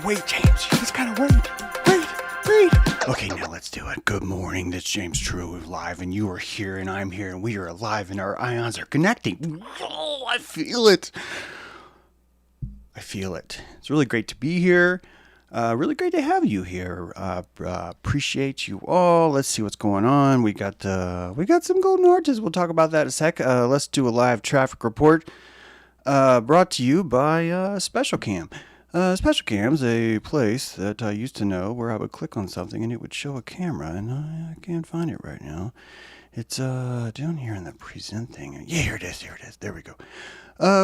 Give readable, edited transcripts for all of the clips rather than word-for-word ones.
wait, James. You just gotta wait. Okay, now let's do it. Good morning. This is James True live, and you are here, and I'm here, and we are alive, and our ions are connecting. Oh, I feel it. It's really great to be here. Really great to have you here. Appreciate you all. Let's see what's going on. We got some golden arches. We'll talk about that in a sec. Let's do a live traffic report. Brought to you by Special Cam. Special Cam's a place that I used to know where I would click on something and it would show a camera, and I can't find it right now. It's down here in the present thing. Yeah, here it is. There we go.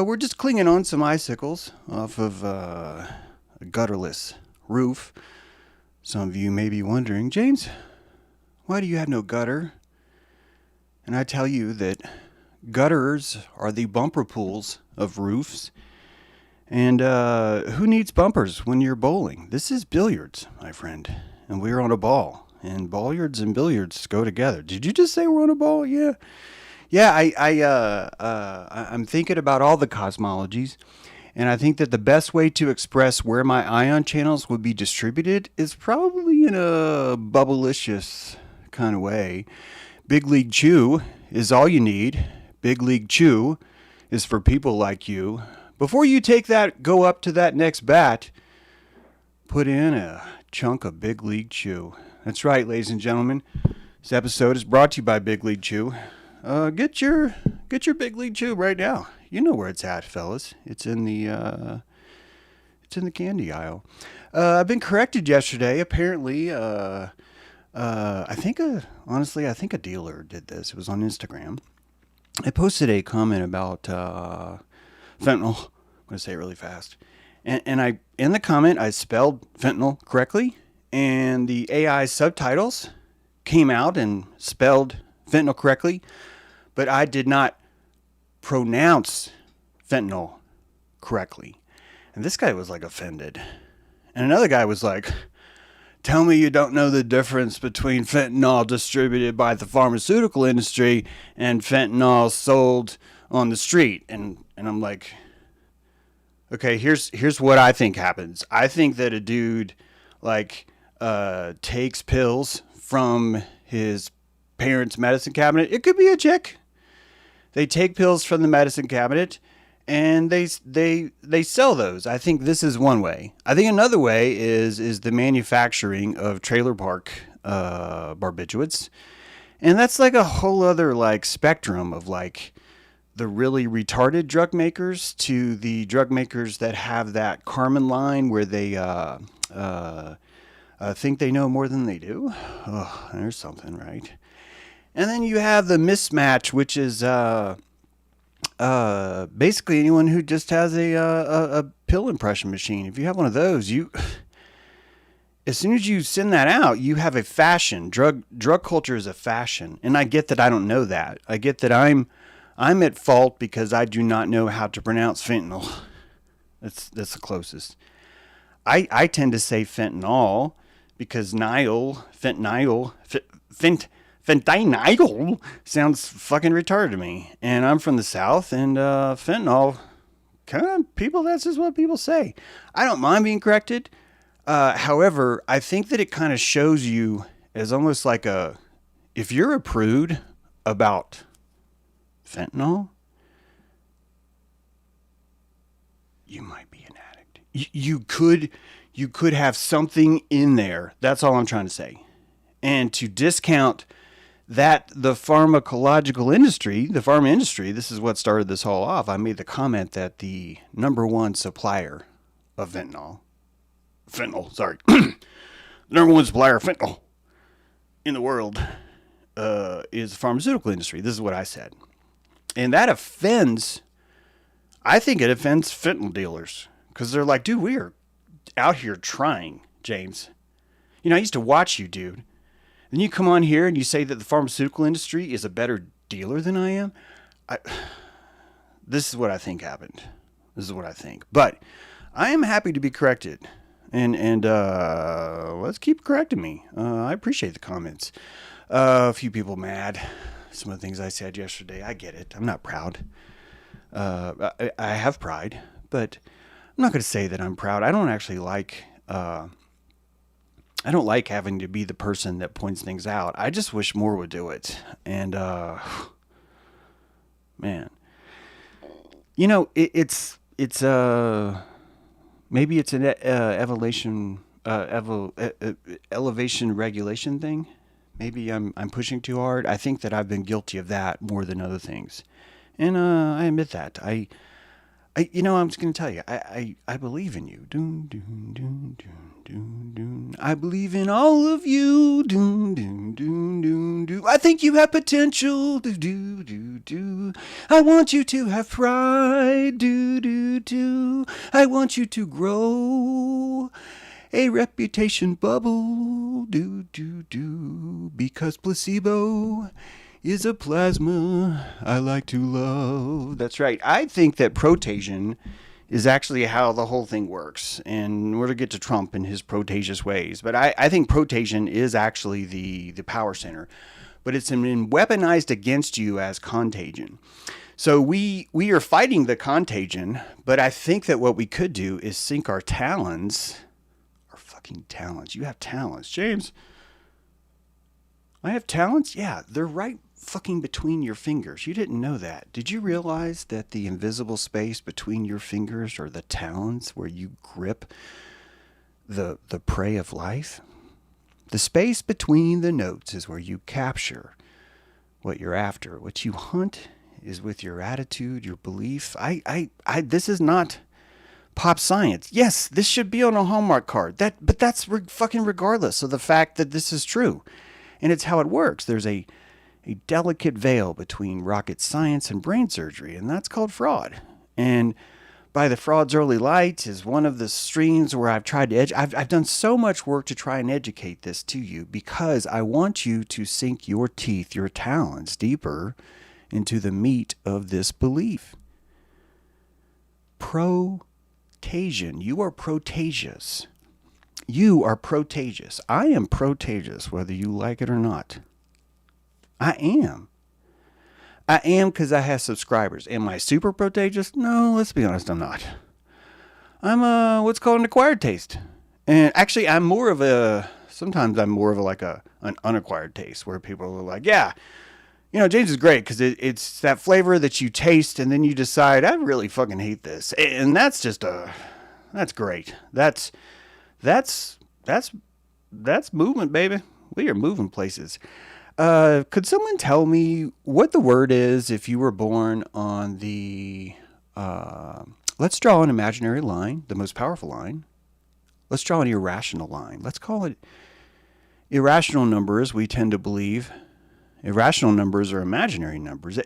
We're just clinging on some icicles off of a gutterless roof. Some of you may be wondering, James, why do you have no gutter? And I tell you that gutters are the bumper pools of roofs. And who needs bumpers when you're bowling? This is billiards, my friend. And we're on a ball. And billiards and billiards go together. Did you just say we're on a ball? Yeah. Yeah, I'm thinking about all the cosmologies. And I think that the best way to express where my ion channels would be distributed is probably in a bubblicious kind of way. Big League Chew is all you need. Big League Chew is for people like you. Before you go up to that next bat, put in a chunk of Big League Chew. That's right, ladies and gentlemen. This episode is brought to you by Big League Chew. Get your Big League Chew right now. You know where it's at, fellas. It's in the candy aisle. I've been corrected yesterday. Apparently, honestly, I think a dealer did this. It was on Instagram. I posted a comment about fentanyl. I'm going to say it really fast. And I, in the comment, I spelled fentanyl correctly, and the AI subtitles came out and spelled fentanyl correctly, but I did not pronounce fentanyl correctly. And this guy was like offended. And another guy was like, tell me you don't know the difference between fentanyl distributed by the pharmaceutical industry and fentanyl sold on the street. And I'm like, okay, here's what I think happens. I think that a dude takes pills from his parents' medicine cabinet. It could be a chick. They take pills from the medicine cabinet and they sell those. I think this is one way. I think another way is the manufacturing of trailer park barbiturates. And that's like a whole other spectrum of the really retarded drug makers to the drug makers that have that Carmen line where they think they know more than they do. Oh, there's something, right? And then you have the mismatch, which is basically anyone who just has a pill impression machine. If you have one of those, as soon as you send that out, you have a fashion. Drug culture is a fashion, and I get that I don't know that. I get that I'm at fault because I do not know how to pronounce fentanyl. That's the closest. I tend to say fentanyl because fentanyl sounds fucking retarded to me. And I'm from the South, and fentanyl, kind of people, that's just what people say. I don't mind being corrected. However, I think that it kind of shows you as almost like if you're a prude about fentanyl, you might be an addict. You could have something in there. That's all I'm trying to say. And to discount that the pharmacological industry, the pharma industry, this is what started this all off. I made the comment that the number one supplier of the number one supplier of fentanyl in the world is the pharmaceutical industry. This is what I said. And that I think it offends fentanyl dealers because they're like, dude, we are out here trying, James. You know, I used to watch you, dude. Then you come on here and you say that the pharmaceutical industry is a better dealer than I am. This is what I think happened. This is what I think. But I am happy to be corrected. And let's keep correcting me. I appreciate the comments. A few people mad. Some of the things I said yesterday. I get it. I'm not proud. I have pride, but I'm not going to say that I'm proud. I don't actually like having to be the person that points things out. I just wish more would do it. And man, you know, it's maybe it's an elevation regulation thing. Maybe I'm pushing too hard. I think that I've been guilty of that more than other things. And I admit that. I'm just going to tell you, I believe in you. Doon, doon, doon, doon, doon, doon. I believe in all of you. Doon, doon, doon, doon, doon. I think you have potential. Do, do, do, do. I want you to have pride. Do, do, do. I want you to grow a reputation bubble. Do, do, do. Because placebo is a plasma I like to love. That's right. I think that protasion is actually how the whole thing works. And we're to get to Trump and his protasious ways. But I think protasion is actually the power center. But it's been weaponized against you as contagion. So we are fighting the contagion. But I think that what we could do is sink our talons. Our fucking talons. You have talents. James, I have talents? Yeah, they're right fucking between your fingers. You didn't know that. Did you realize that the invisible space between your fingers are the talons where you grip the prey of life? The space between the notes is where you capture what you're after. What you hunt is with your attitude, your belief. This is not pop science. Yes, this should be on a Hallmark card. But that's fucking regardless of the fact that this is true. And it's how it works. There's a delicate veil between rocket science and brain surgery, and that's called fraud. And By the Fraud's Early Light is one of the streams where I've tried to I've done so much work to try and educate this to you because I want you to sink your teeth, your talons deeper into the meat of this belief. Protasian. You are protagious. You are protagious. I am protagious, whether you like it or not. I am. I am because I have subscribers. Am I super protagious? No, let's be honest, I'm not. I'm what's called an acquired taste. And actually, sometimes I'm more of an unacquired taste where people are like, yeah, James is great because it's that flavor that you taste and then you decide, I really fucking hate this. And that's great. That's movement, baby. We are moving places. Could someone tell me what the word is if you were born on the, let's draw an imaginary line, the most powerful line. Let's draw an irrational line. Let's call it irrational numbers. We tend to believe irrational numbers are imaginary numbers.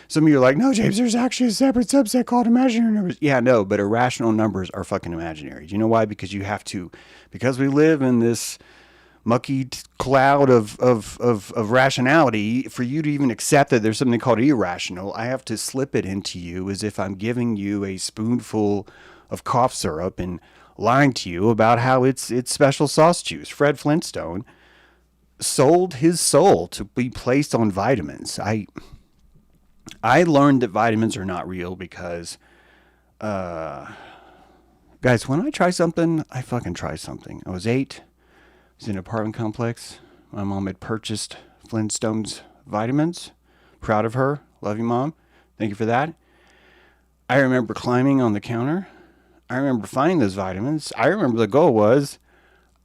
Some of you are like, no, James, there's actually a separate subset called imaginary numbers. Yeah, no, but irrational numbers are fucking imaginary. Do you know why? Because because we live in this mucky cloud of rationality, for you to even accept that there's something called irrational, I have to slip it into you as if I'm giving you a spoonful of cough syrup and lying to you about how it's special sauce juice. Fred Flintstone sold his soul to be placed on vitamins. I learned that vitamins are not real because, guys, when I try something, I fucking try something. I was 8. I was in an apartment complex. My mom had purchased Flintstone's vitamins. Proud of her. Love you, Mom. Thank you for that. I remember climbing on the counter. I remember finding those vitamins. I remember the goal was,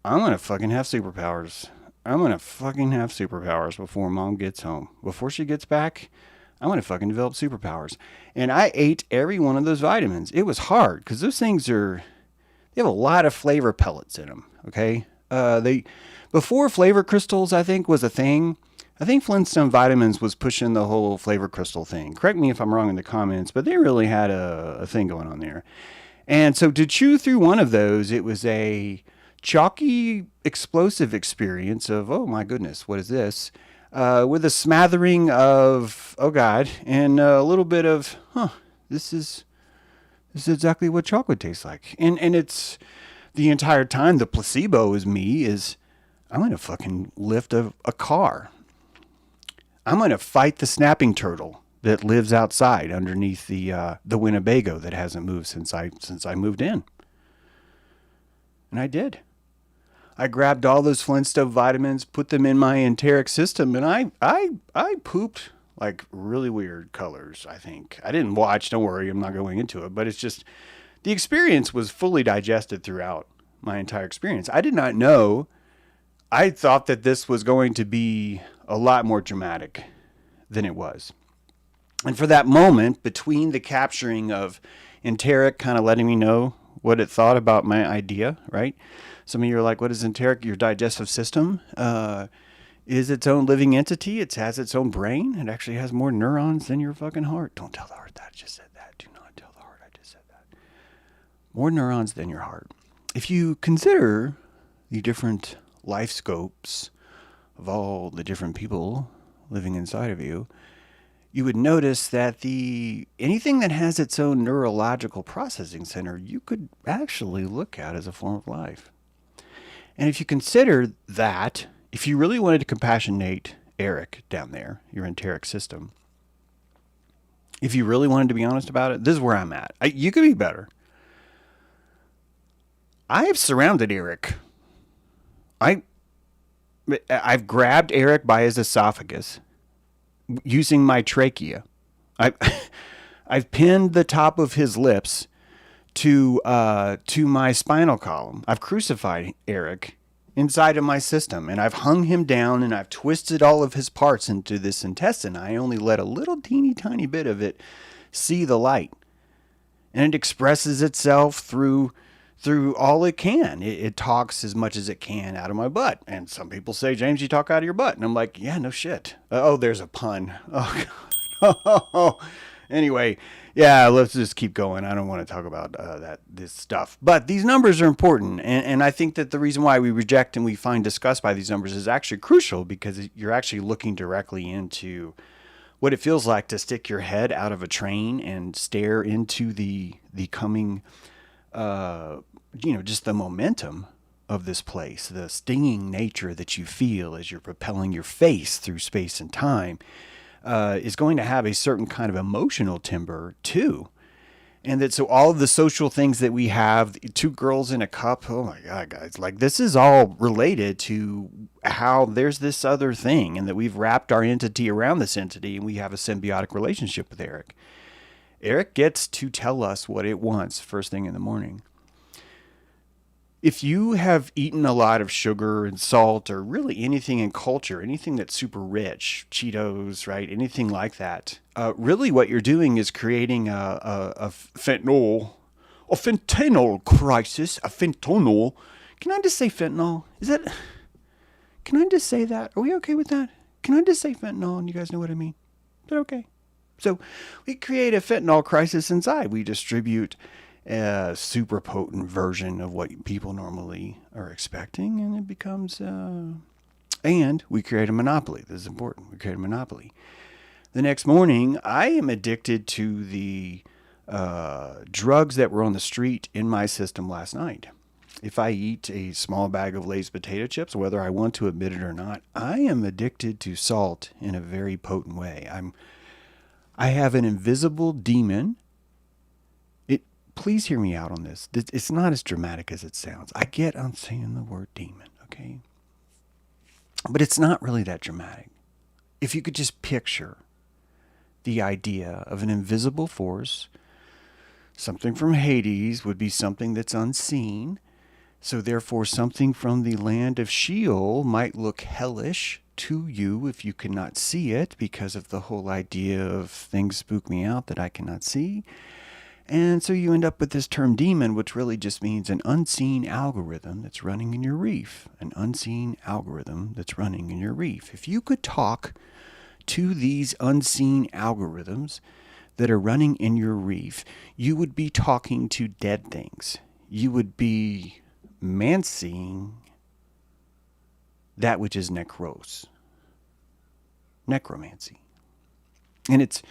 I'm going to fucking have superpowers. I'm going to fucking have superpowers before Mom gets home. Before she gets back, I'm going to fucking develop superpowers. And I ate every one of those vitamins. It was hard because those things they have a lot of flavor pellets in them. Okay. Before flavor crystals, I think, was a thing. I think Flintstone Vitamins was pushing the whole flavor crystal thing. Correct me if I'm wrong in the comments, but they really had a thing going on there. And so to chew through one of those, it was a chalky, explosive experience of, oh my goodness, what is this? With a smattering of, oh God, and a little bit of, this is exactly what chocolate tastes like. And it's the entire time, the placebo is I'm going to fucking lift a car. I'm going to fight the snapping turtle that lives outside underneath the Winnebago that hasn't moved since I moved in. And I did. I grabbed all those Flintstone vitamins, put them in my enteric system, and I pooped like really weird colors, I think. I didn't watch, don't worry, I'm not going into it, but it's just, the experience was fully digested throughout my entire experience. I did not know. I thought that this was going to be a lot more dramatic than it was. And for that moment, between the capturing of enteric kind of letting me know what it thought about my idea, right? Some of you are like, what is enteric? Your digestive system is its own living entity. It has its own brain. It actually has more neurons than your fucking heart. Don't tell the heart that I just said that. Do not tell the heart I just said that. More neurons than your heart. If you consider the different life scopes of all the different people living inside of you, you would notice that anything that has its own neurological processing center, you could actually look at as a form of life. And if you consider that, if you really wanted to compassionate Eric down there, your enteric system, if you really wanted to be honest about it, this is where I'm at. You could be better. I have surrounded Eric. I've grabbed Eric by his esophagus using my trachea. I've pinned the top of his lips to my spinal column. I've crucified Eric inside of my system, and I've hung him down and I've twisted all of his parts into this intestine. I only let a little teeny tiny bit of it see the light, and it expresses itself through all it can. It talks as much as it can out of my butt. And some people say, James, you talk out of your butt. And I'm like, yeah, no shit. Oh, there's a pun. Oh, God. Anyway, yeah, let's just keep going. I don't want to talk about this stuff. But these numbers are important. And I think that the reason why we reject and we find disgust by these numbers is actually crucial, because you're actually looking directly into what it feels like to stick your head out of a train and stare into the coming just the momentum of this place, the stinging nature that you feel as you're propelling your face through space and time, is going to have a certain kind of emotional timbre too. And that so all of the social things that we have, two girls in a cup, oh my God, guys, like this is all related to how there's this other thing, and that we've wrapped our entity around this entity, and we have a symbiotic relationship with Eric. Eric gets to tell us what it wants first thing in the morning. If you have eaten a lot of sugar and salt, or really anything in culture, anything that's super rich, Cheetos, right? Anything like that, really what you're doing is creating a fentanyl crisis, a fentanyl. Can I just say fentanyl? Can I just say that? Are we okay with that? Can I just say fentanyl and you guys know what I mean? Is that okay? So we create a fentanyl crisis inside. We distribute a super potent version of what people normally are expecting, and it becomes, and we create a monopoly. This is important. We create a monopoly. The next morning, I am addicted to the drugs that were on the street in my system last night. If I eat a small bag of Lay's potato chips, whether I want to admit it or not, I am addicted to salt in a very potent way. I have an invisible demon. Please hear me out on this. It's not as dramatic as it sounds. I get I'm saying the word demon, okay? But it's not really that dramatic. If you could just picture the idea of an invisible force, something from Hades would be something that's unseen. So therefore, something from the land of Sheol might look hellish to you if you cannot see it, because of the whole idea of things spook me out that I cannot see. And so you end up with this term demon, which really just means an unseen algorithm that's running in your reef. An unseen algorithm that's running in your reef. If you could talk to these unseen algorithms that are running in your reef, you would be talking to dead things. You would be mancying that which is necromancy. And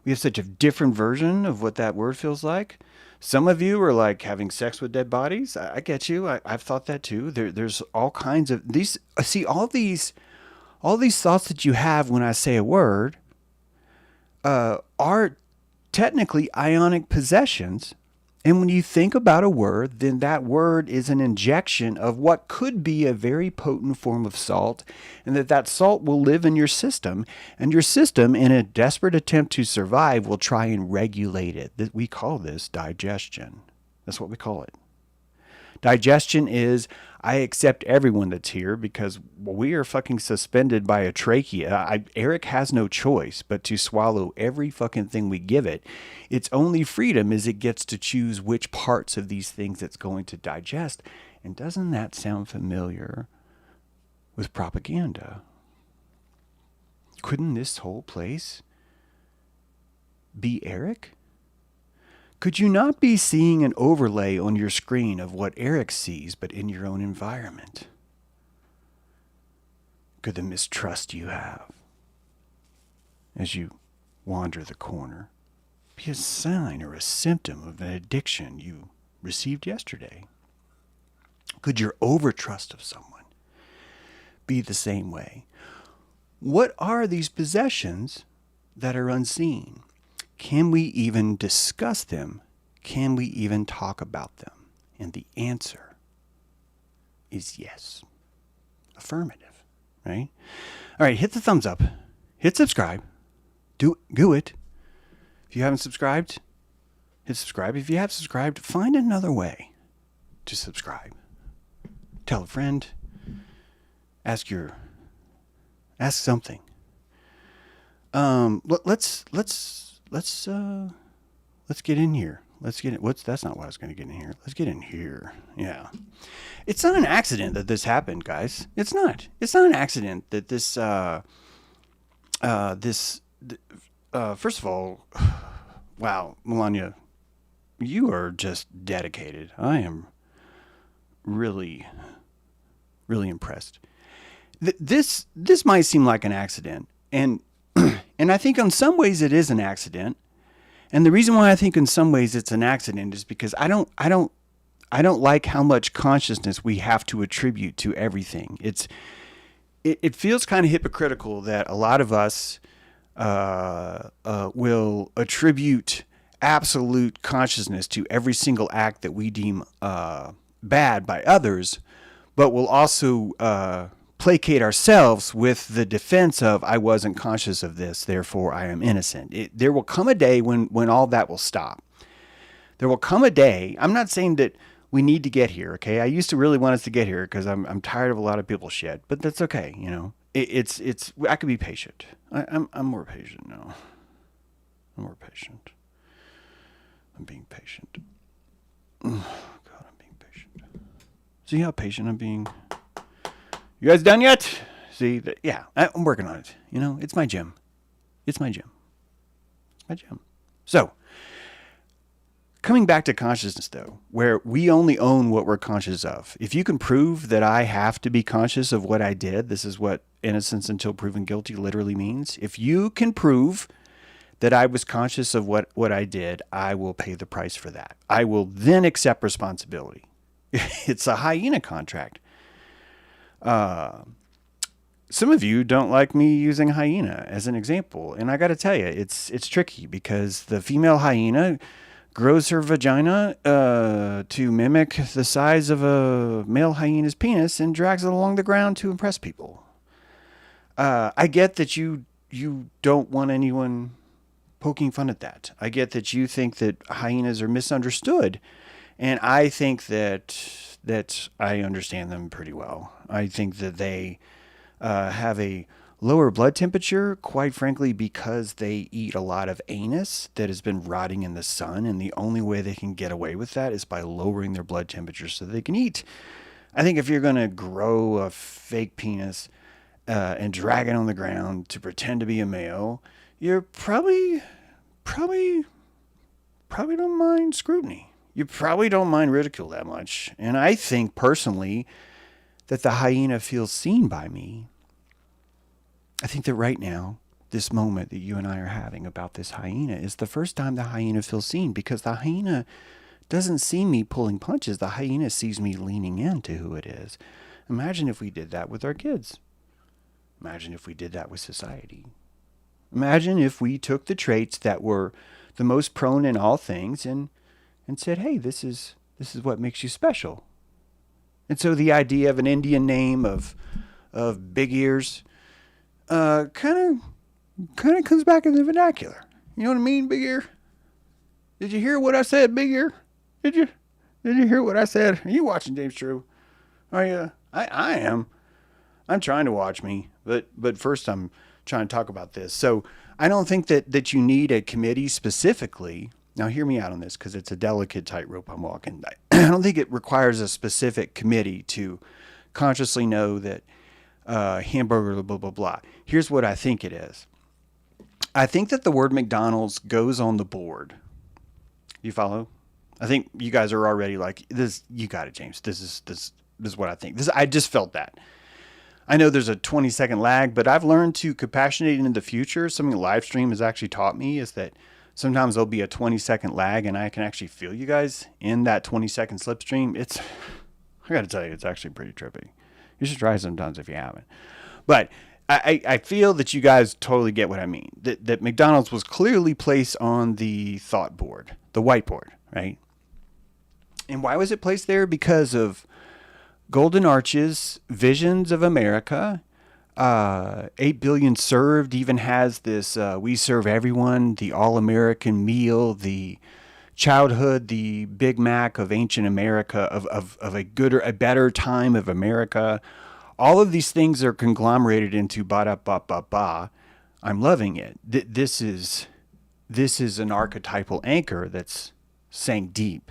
we have such a different version of what that word feels like. Some of you are like having sex with dead bodies. I get you. I've thought that too. There's all kinds of these. See, all these thoughts that you have when I say a word are technically ionic possessions. And when you think about a word, then that word is an injection of what could be a very potent form of salt, and that salt will live in your system, and your system, in a desperate attempt to survive, will try and regulate it. We call this digestion. That's what we call it. Digestion is, I accept everyone that's here because we are fucking suspended by a trachea. Eric has no choice but to swallow every fucking thing we give it. Its only freedom is it gets to choose which parts of these things it's going to digest. And doesn't that sound familiar with propaganda? Couldn't this whole place be Eric? Could you not be seeing an overlay on your screen of what Eric sees, but in your own environment? Could the mistrust you have as you wander the corner be a sign or a symptom of an addiction you received yesterday? Could your overtrust of someone be the same way? What are these possessions that are unseen? Can we even discuss them? Can we even talk about them? And the answer is yes. Affirmative, right? All right, hit the thumbs up. Hit subscribe. Do it. If you haven't subscribed, hit subscribe. If you have subscribed, find another way to subscribe. Tell a friend. Ask something. Let's get in here. Let's get it. That's not what I was going to get in here. Let's get in here. Yeah. It's not an accident that this happened, guys. It's not. It's not an accident that this, first of all, wow, Melania, you are just dedicated. I am really, really impressed. This might seem like an accident, and and I think in some ways it is an accident. And the reason why I think in some ways it's an accident is because I don't like how much consciousness we have to attribute to everything. It feels kind of hypocritical that a lot of us will attribute absolute consciousness to every single act that we deem bad by others, but will also placate ourselves with the defense of, I wasn't conscious of this, therefore I am innocent. There will come a day when all that will stop. There will come a day. I'm not saying that we need to get here, okay? I used to really want us to get here because I'm tired of a lot of people's shit, but that's okay, you know. It's I could be patient. I'm more patient now. I'm more patient. I'm being patient. Oh, God, I'm being patient. See how patient I'm being? You guys done yet? See, yeah, I'm working on it. You know, it's my gym. It's my gym. It's my gym. So, coming back to consciousness, though, where we only own what we're conscious of. If you can prove that I have to be conscious of what I did, this is what innocence until proven guilty literally means. If you can prove that I was conscious of what I did, I will pay the price for that. I will then accept responsibility. It's a hyena contract. Some of you don't like me using hyena as an example, and I got to tell you, it's tricky because the female hyena grows her vagina to mimic the size of a male hyena's penis and drags it along the ground to impress people. I get that you don't want anyone poking fun at that. I get that you think that hyenas are misunderstood, and I think that I understand them pretty well. I think that they have a lower blood temperature, quite frankly, because they eat a lot of anus that has been rotting in the sun, and the only way they can get away with that is by lowering their blood temperature so they can eat. I think if you're going to grow a fake penis and drag it on the ground to pretend to be a male, you're probably don't mind scrutiny. You probably don't mind ridicule that much. And I think personally that the hyena feels seen by me. I think that right now, this moment that you and I are having about this hyena is the first time the hyena feels seen, because the hyena doesn't see me pulling punches. The hyena sees me leaning into who it is. Imagine if we did that with our kids. Imagine if we did that with society. Imagine if we took the traits that were the most prone in all things and said, hey, this is what makes you special. And so the idea of an Indian name of big ears kind of comes back in the vernacular. You know what I mean, big ear? Did you hear what I said, big ear? Did you hear what I said? Are you watching James True? Are you? I am. I'm trying to watch me, but first I'm trying to talk about this. So I don't think that you need a committee specifically. Now hear me out on this, because it's a delicate tightrope I'm walking. I don't think it requires a specific committee to consciously know that hamburger, blah, blah, blah. Here's what I think it is. I think that the word McDonald's goes on the board. You follow? I think you guys are already like, this. You got it, James. This is what I think. I just felt that. I know there's a 20-second lag, but I've learned to compassionate in the future. Something live stream has actually taught me is that sometimes there'll be a 20-second lag, and I can actually feel you guys in that 20-second slipstream. I got to tell you, it's actually pretty trippy. You should try sometimes if you haven't. But I feel that you guys totally get what I mean. That McDonald's was clearly placed on the thought board, the whiteboard, right? And why was it placed there? Because of Golden Arches, Visions of America, 8 Billion Served even has this We Serve Everyone, the All-American Meal, the childhood, the Big Mac of ancient America, of a better time of America. All of these things are conglomerated into ba da ba ba ba. I'm loving it. This is an archetypal anchor that's sank deep.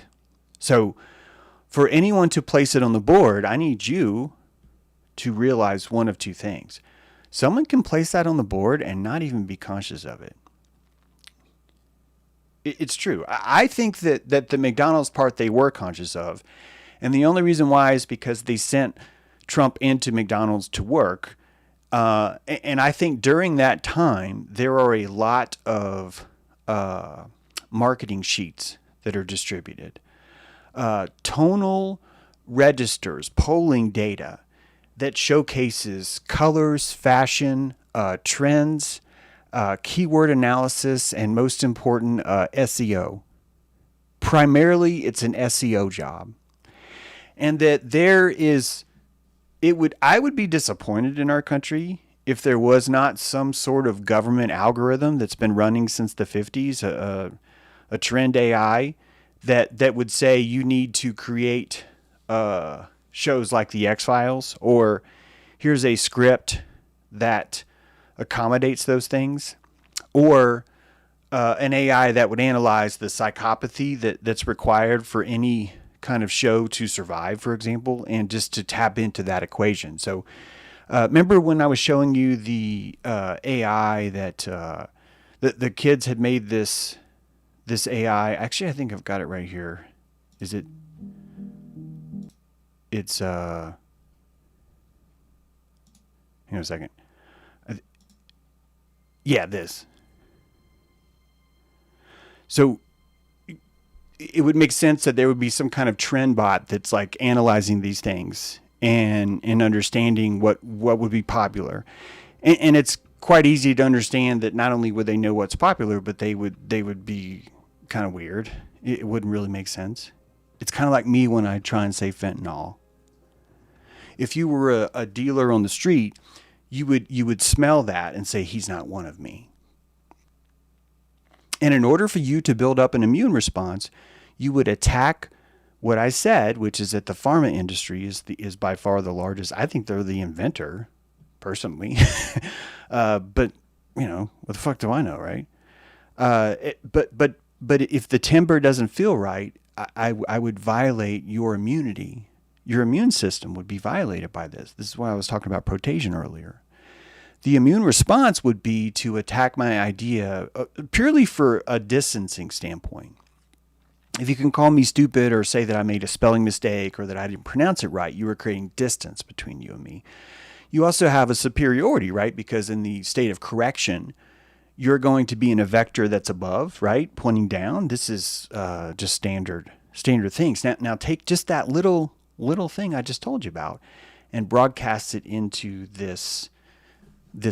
So for anyone to place it on the board, I need you to realize one of two things. Someone can place that on the board and not even be conscious of it. It's true. I think that the McDonald's part they were conscious of. And the only reason why is because they sent Trump into McDonald's to work. And I think during that time, there are a lot of marketing sheets that are distributed. Tonal registers, polling data that showcases colors, fashion, trends, keyword analysis, and most important, SEO. Primarily, it's an SEO job. And that I would be disappointed in our country if there was not some sort of government algorithm that's been running since the 50s, a trend AI that would say you need to create shows like the X-Files, or here's a script that accommodates those things, or an AI that would analyze the psychopathy that's required for any kind of show to survive, for example, and just to tap into that equation. So remember when I was showing you the AI that the kids had made this AI. Actually, I think I've got it right here. Is it? It's hang on a second. Yeah, this. So it would make sense that there would be some kind of trend bot that's like analyzing these things and understanding what would be popular. And it's quite easy to understand that not only would they know what's popular, but they would be kind of weird. It wouldn't really make sense. It's kind of like me when I try and say fentanyl. If you were a dealer on the street, you would smell that and say, he's not one of me. And in order for you to build up an immune response, you would attack what I said, which is that the pharma industry is by far the largest. I think they're the inventor, personally. But what the fuck do I know, right? But if the timbre doesn't feel right, I would violate your immunity. Your immune system would be violated by this. This is why I was talking about protection earlier. The immune response would be to attack my idea purely for a distancing standpoint. If you can call me stupid or say that I made a spelling mistake or that I didn't pronounce it right, you are creating distance between you and me. You also have a superiority, right? Because in the state of correction, you're going to be in a vector that's above, right? Pointing down. This is just standard things. Now take just that little thing I just told you about and broadcast it into this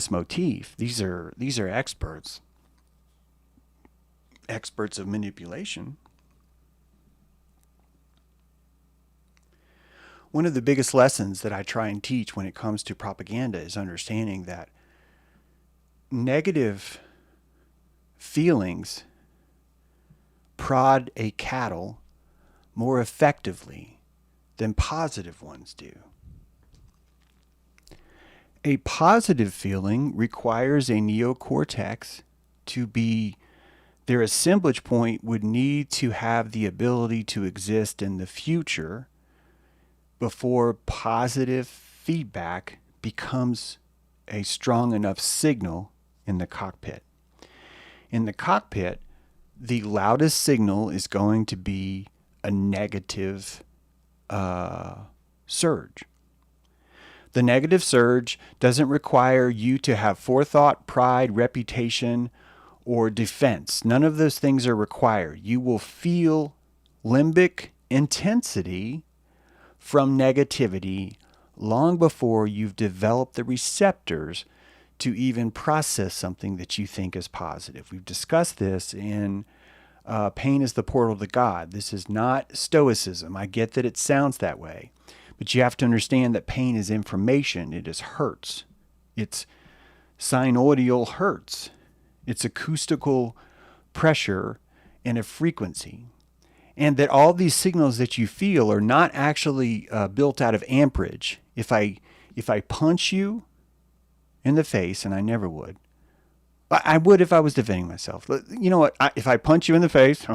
motif. These are experts of manipulation. One of the biggest lessons that I try and teach when it comes to propaganda is understanding that negative feelings prod a cattle more effectively than positive ones do. A positive feeling requires a neocortex to be, their assemblage point would need to have the ability to exist in the future before positive feedback becomes a strong enough signal in the cockpit. In the cockpit, the loudest signal is going to be a negative surge. The negative surge doesn't require you to have forethought, pride, reputation, or defense. None of those things are required. You will feel limbic intensity from negativity long before you've developed the receptors to even process something that you think is positive. We've discussed this in Pain is the Portal to God. This is not stoicism. I get that it sounds that way. But you have to understand that pain is information. It is hertz. It's sinusoidal hertz. It's acoustical pressure and a frequency. And that all these signals that you feel are not actually built out of amperage. If I If I punch you in the face, and I never would, I would if I was defending myself. You know what? If I punch you in the face,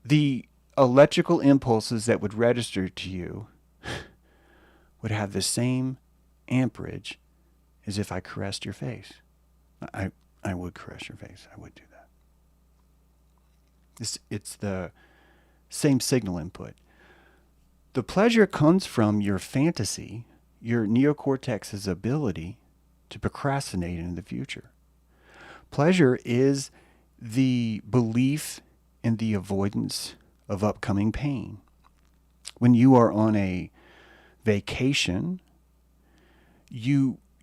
the electrical impulses that would register to you would have the same amperage as if I caressed your face. I would caress your face. I would do that. It's the same signal input. The pleasure comes from your fantasy, your neocortex's ability to procrastinate in the future. Pleasure is the belief in the avoidance of upcoming pain. When you are on a vacation,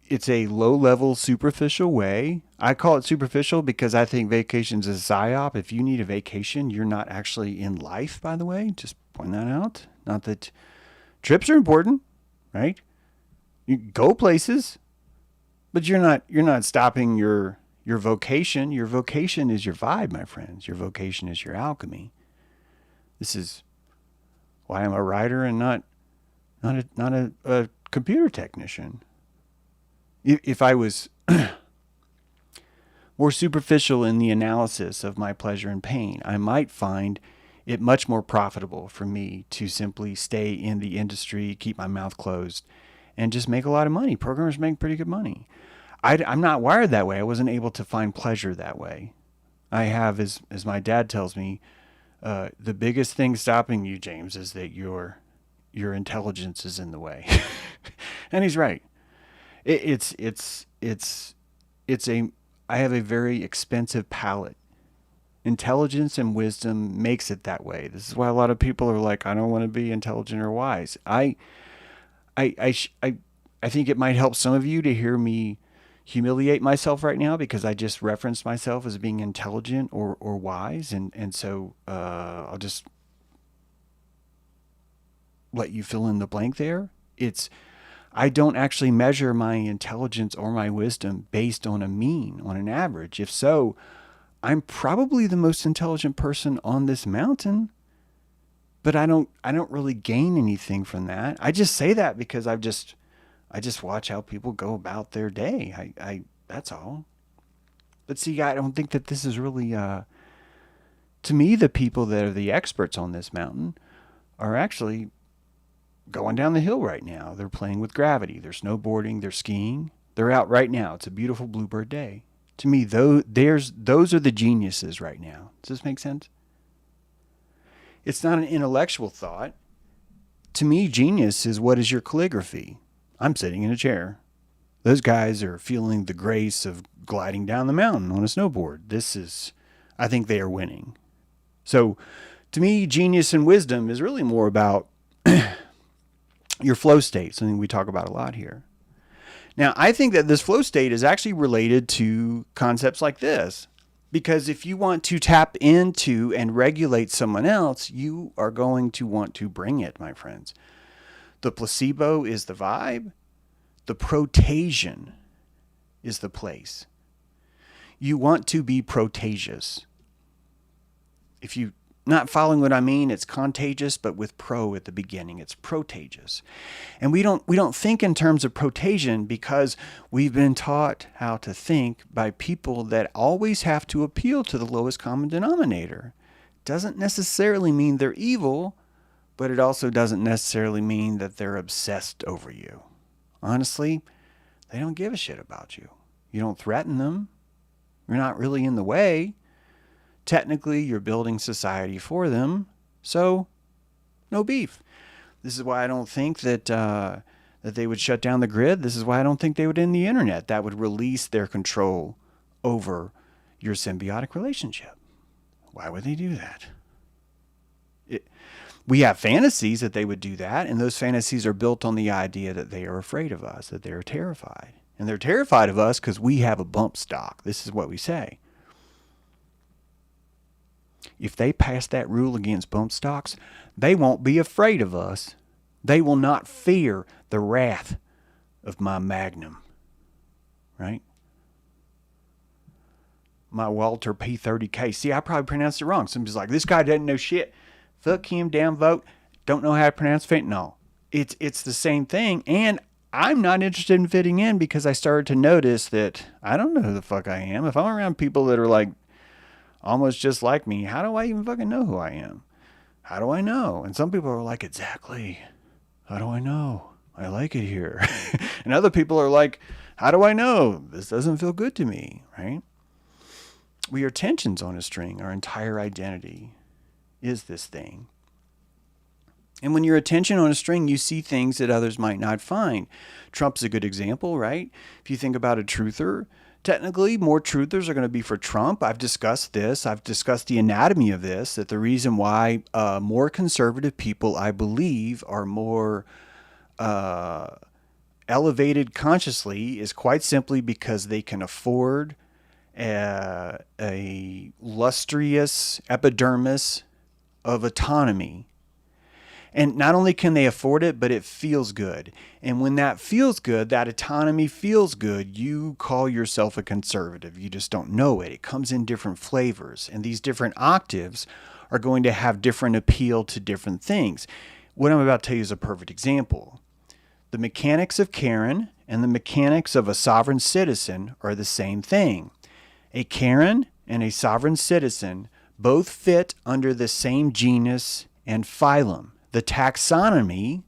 it's a low-level, superficial way. I call it superficial because I think vacation's a psyop. If you need a vacation, you're not actually in life, by the way. Just point that out. Not that trips are important, right? You go places, but you're not stopping your vocation. Your vocation is your vibe, my friends. Your vocation is your alchemy. This is why I'm a writer and not a computer technician. If I was more superficial in the analysis of my pleasure and pain, I might find it much more profitable for me to simply stay in the industry, keep my mouth closed, and just make a lot of money. Programmers make pretty good money. I'm not wired that way. I wasn't able to find pleasure that way. I have, as my dad tells me, the biggest thing stopping you, James, is that your intelligence is in the way. And he's right. I have a very expensive palate. Intelligence and wisdom makes it that way. This is why a lot of people are like, I don't want to be intelligent or wise. I think it might help some of you to hear me humiliate myself right now because I just referenced myself as being intelligent or wise. And so I'll just let you fill in the blank there. I don't actually measure my intelligence or my wisdom based on a mean, on an average. If so, I'm probably the most intelligent person on this mountain, but I don't really gain anything from that. I just say that because I just watch how people go about their day. That's all. But see, I don't think that this is really, to me, the people that are the experts on this mountain are actually going down the hill right now. They're playing with gravity. They're snowboarding. They're skiing. They're out right now. It's a beautiful bluebird day. To me, those are the geniuses right now. Does this make sense? It's not an intellectual thought. To me, genius is what is your calligraphy. I'm sitting in a chair. Those guys are feeling the grace of gliding down the mountain on a snowboard. I think they are winning. So, to me, genius and wisdom is really more about your flow state, something we talk about a lot here. Now, I think that this flow state is actually related to concepts like this, because if you want to tap into and regulate someone else, you are going to want to bring it, my friends. The placebo is the vibe. The protasion is the place. You want to be protagious. If you not following what I mean, it's contagious, but with pro at the beginning. It's protagious. And we don't think in terms of protasion because we've been taught how to think by people that always have to appeal to the lowest common denominator. Doesn't necessarily mean they're evil, but it also doesn't necessarily mean that they're obsessed over you. Honestly, they don't give a shit about you. You don't threaten them. You're not really in the way. Technically, you're building society for them, so no beef. This is why I don't think that they would shut down the grid. This is why I don't think they would end the internet. That would release their control over your symbiotic relationship. Why would they do that? We have fantasies that they would do that, and those fantasies are built on the idea that they are afraid of us, that they are terrified. And they're terrified of us because we have a bump stock. This is what we say. If they pass that rule against bump stocks, they won't be afraid of us. They will not fear the wrath of my magnum. Right? My Walter P30K. See, I probably pronounced it wrong. Somebody's like, this guy doesn't know shit. Fuck him, downvote. Don't know how to pronounce fentanyl. It's the same thing. And I'm not interested in fitting in because I started to notice that I don't know who the fuck I am. If I'm around people that are like almost just like me, how do I even fucking know who I am? How do I know? And some people are like, exactly. How do I know? I like it here. And other people are like, how do I know? This doesn't feel good to me, right? We are tensions on a string. Our entire identity is this thing. And when you're a tension on a string, you see things that others might not find. Trump's a good example, right? If you think about a truther, technically more truthers are going to be for Trump. I've discussed this. I've discussed the anatomy of this, that the reason why more conservative people, I believe, are more elevated consciously is quite simply because they can afford a lustrous epidermis of autonomy. And not only can they afford it, but it feels good. And when that feels good, that autonomy feels good, you call yourself a conservative. You just don't know it. It comes in different flavors. And these different octaves are going to have different appeal to different things. What I'm about to tell you is a perfect example. The mechanics of Karen and the mechanics of a sovereign citizen are the same thing. A Karen and a sovereign citizen both fit under the same genus and phylum. The taxonomy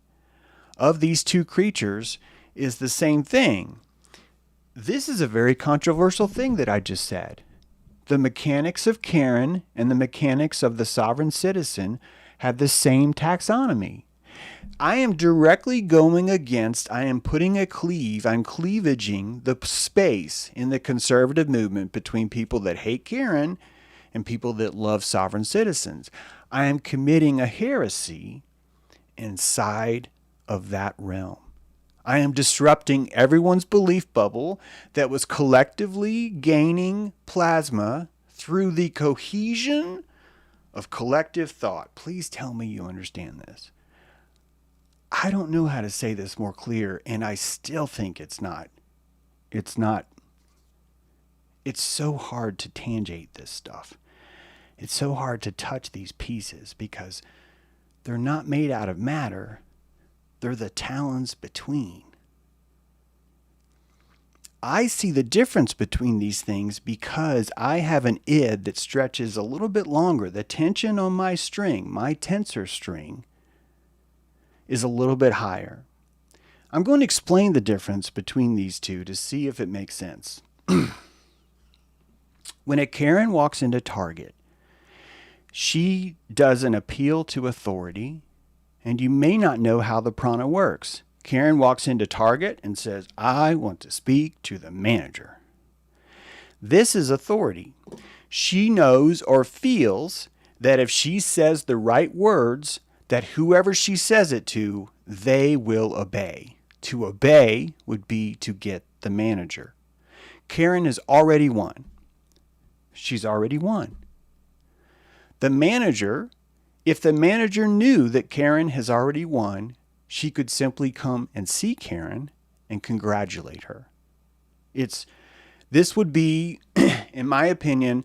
of these two creatures is the same thing. This is a very controversial thing that I just said. The mechanics of Karen and the mechanics of the sovereign citizen have the same taxonomy. I am directly going against, I am putting a cleave, I'm cleavaging the space in the conservative movement between people that hate Karen and people that love sovereign citizens. I am committing a heresy inside of that realm. I am disrupting everyone's belief bubble that was collectively gaining plasma through the cohesion of collective thought. Please tell me you understand this. I don't know how to say this more clear, and I still think it's not. It's so hard to tangate this stuff. It's so hard to touch these pieces because they're not made out of matter. They're the talons between. I see the difference between these things because I have an id that stretches a little bit longer. The tension on my string, my tensor string, is a little bit higher. I'm going to explain the difference between these two to see if it makes sense. When a Karen walks into Target, she does an appeal to authority, and you may not know how the prana works. Karen walks into Target and says, I want to speak to the manager. This is authority. She knows or feels that if she says the right words, that whoever she says it to, they will obey. To obey would be to get the manager. Karen has already won. She's already won. The manager, if the manager knew that Karen has already won, she could simply come and see Karen and congratulate her. This would be, in my opinion,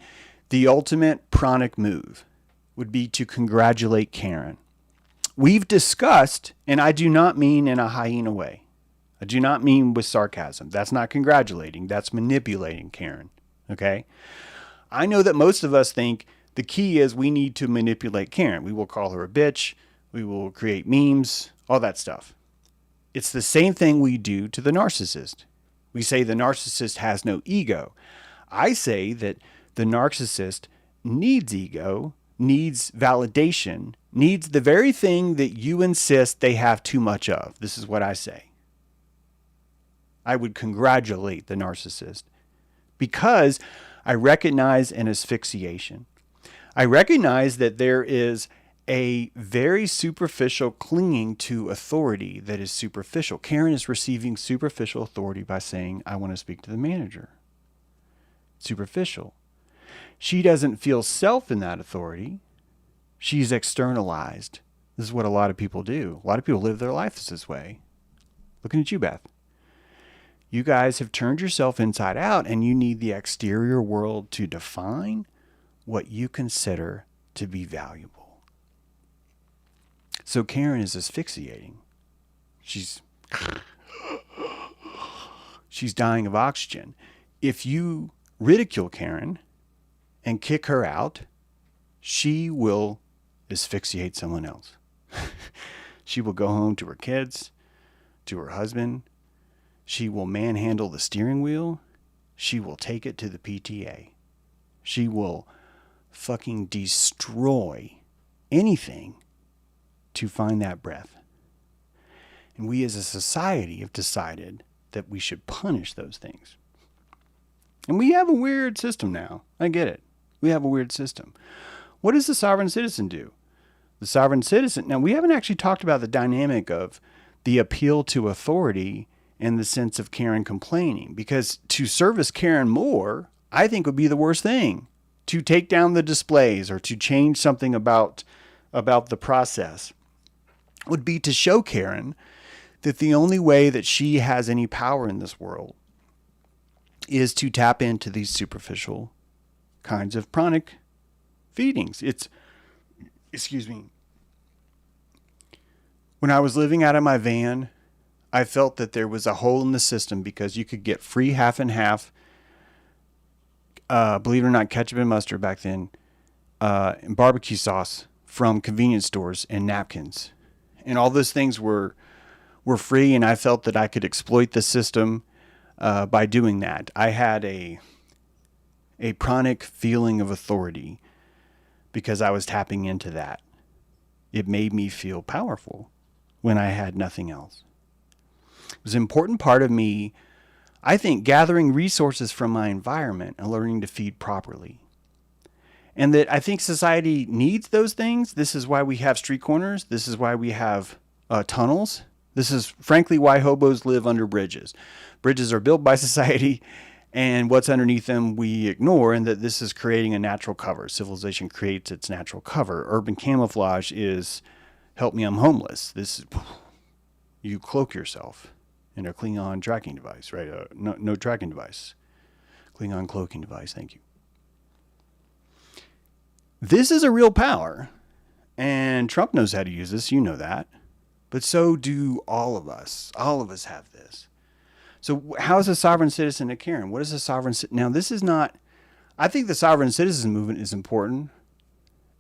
the ultimate pranic move, would be to congratulate Karen. We've discussed, and I do not mean in a hyena way. I do not mean with sarcasm. That's not congratulating. That's manipulating Karen. Okay? I know that most of us think the key is we need to manipulate Karen. We will call her a bitch. We will create memes, all that stuff. It's the same thing we do to the narcissist. We say the narcissist has no ego. I say that the narcissist needs ego, needs validation, needs the very thing that you insist they have too much of. This is what I say. I would congratulate the narcissist because I recognize an asphyxiation. I recognize that there is a very superficial clinging to authority that is superficial. Karen is receiving superficial authority by saying, I want to speak to the manager. Superficial. She doesn't feel self in that authority. She's externalized. This is what a lot of people do. A lot of people live their lives this way. Looking at you, Beth. You guys have turned yourself inside out and you need the exterior world to define what you consider to be valuable. So Karen is asphyxiating. She's dying of oxygen. If you ridicule Karen and kick her out, she will asphyxiate someone else. She will go home to her kids, to her husband. She will manhandle the steering wheel. She will take it to the PTA. She will fucking destroy anything to find that breath. And we as a society have decided that we should punish those things. And we have a weird system now. I get it. We have a weird system. What does the sovereign citizen do? The sovereign citizen, now we haven't actually talked about the dynamic of the appeal to authority and the sense of Karen complaining, because to service Karen more, I think would be the worst thing. To take down the displays or to change something about the process would be to show Karen that the only way that she has any power in this world is to tap into these superficial kinds of pranic feedings. Excuse me. When I was living out of my van, I felt that there was a hole in the system because you could get free half and half, believe it or not, ketchup and mustard back then, and barbecue sauce from convenience stores and napkins. And all those things were free, and I felt that I could exploit the system by doing that. I had a pranic feeling of authority because I was tapping into that. It made me feel powerful when I had nothing else. It was an important part of me, I think, gathering resources from my environment and learning to feed properly. And that I think society needs those things. This is why we have street corners. This is why we have tunnels. This is frankly why hobos live under bridges. Bridges are built by society, and what's underneath them we ignore, and that this is creating a natural cover. Civilization creates its natural cover. Urban camouflage is, help me, I'm homeless. This is, you cloak yourself in a Klingon tracking device, right? No tracking device. Klingon cloaking device, thank you. This is a real power, and Trump knows how to use this, you know that. But so do all of us. All of us have this. So how is a sovereign citizen a Karen? What is a sovereign citizen? Now, this is not, I think the sovereign citizen movement is important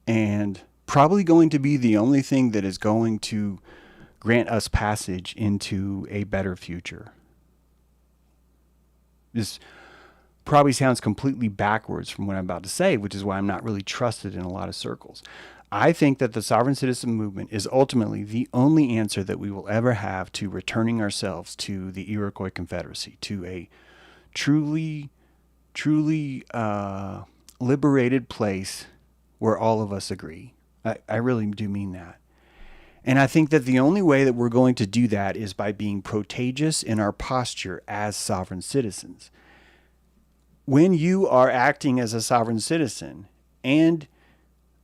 and probably going to be the only thing that is going to grant us passage into a better future. This probably sounds completely backwards from what I'm about to say, which is why I'm not really trusted in a lot of circles. I think that the sovereign citizen movement is ultimately the only answer that we will ever have to returning ourselves to the Iroquois Confederacy, to a truly liberated place where all of us agree. I really do mean that. And I think that the only way that we're going to do that is by being protagious in our posture as sovereign citizens. When you are acting as a sovereign citizen and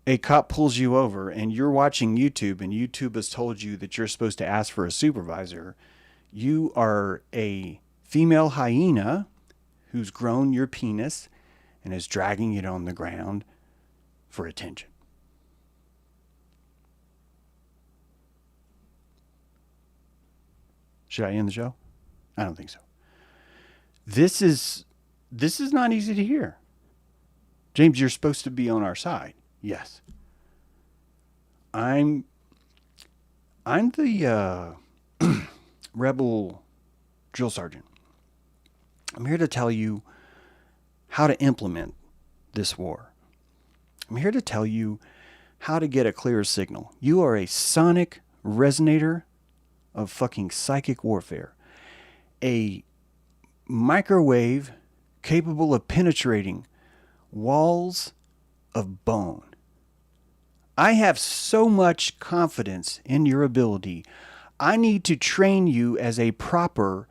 a cop pulls you over and you're watching YouTube and YouTube has told you that you're supposed to ask for a supervisor, you are a female hyena who's grown your penis and is dragging it on the ground for attention. Should I end the show? I don't think so. This is not easy to hear. James, you're supposed to be on our side. Yes. I'm the rebel drill sergeant. I'm here to tell you how to implement this war. I'm here to tell you how to get a clear signal. You are a sonic resonator of fucking psychic warfare. A microwave capable of penetrating walls of bone. I have so much confidence in your ability. I need to train you as a proper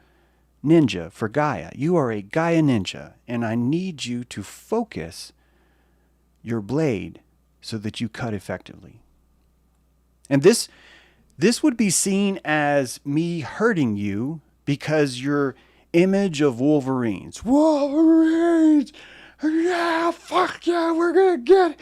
ninja for Gaia. You are a Gaia ninja, and I need you to focus your blade so that you cut effectively. And this would be seen as me hurting you because your image of Wolverines. Wolverines! Yeah, fuck yeah, we're gonna get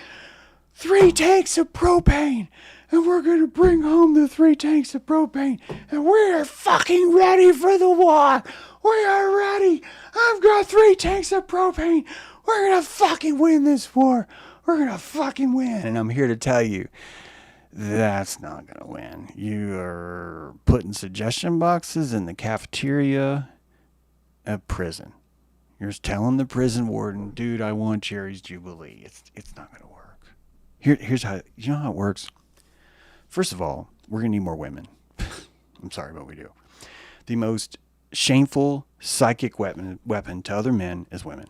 3 tanks of propane and we're going to bring home the 3 tanks of propane, and we are fucking ready for the war. We are ready. I've got 3 tanks of propane. We're going to fucking win this war. We're going to fucking win. And I'm here to tell you, that's not going to win. You are putting suggestion boxes in the cafeteria at prison. You're telling the prison warden, dude, I want Jerry's Jubilee. It's not going to work. Here's how, you know how it works? First of all, we're going to need more women. I'm sorry, but we do. The most shameful psychic weapon to other men is women.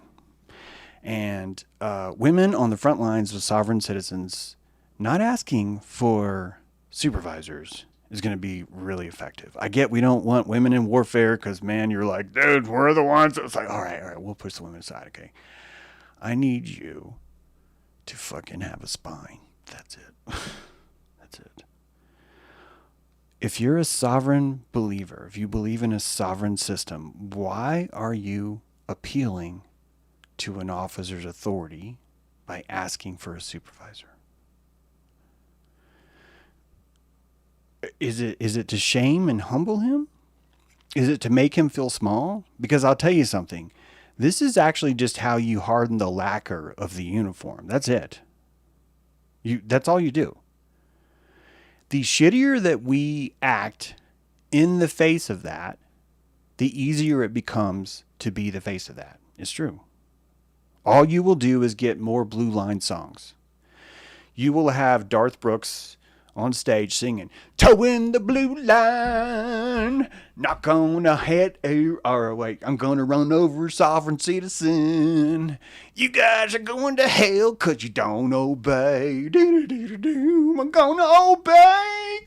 And women on the front lines of sovereign citizens not asking for supervisors is going to be really effective. I get we don't want women in warfare because, man, you're like, dude, we're the ones. It's like, all right, we'll push the women aside, okay? I need you to fucking have a spine. That's it. That's it. If you're a sovereign believer, if you believe in a sovereign system, why are you appealing to an officer's authority by asking for a supervisor? Is it to shame and humble him? Is it to make him feel small? Because I'll tell you something. This is actually just how you harden the lacquer of the uniform. That's it. That's all you do. The shittier that we act in the face of that, the easier it becomes to be the face of that. It's true. All you will do is get more Blue Line songs. You will have Darth Brooks on stage singing, "Towing the blue line, not gonna hit I'm gonna run over a sovereign citizen. You guys are going to hell 'cause you don't obey. I'm gonna obey,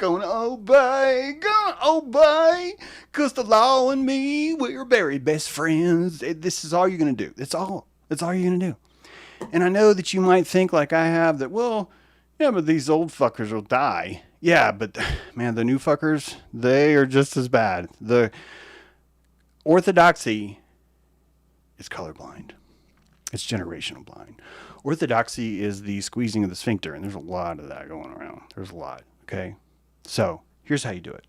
'cause the law and me, we're very best friends." This is all you're gonna do. That's all you're gonna do. And I know that you might think like I have that, well, yeah, but these old fuckers will die. Yeah, but man, the new fuckers, they are just as bad. The orthodoxy is colorblind. It's generational blind. Orthodoxy is the squeezing of the sphincter, and there's a lot of that going around. There's a lot, okay? So here's how you do it.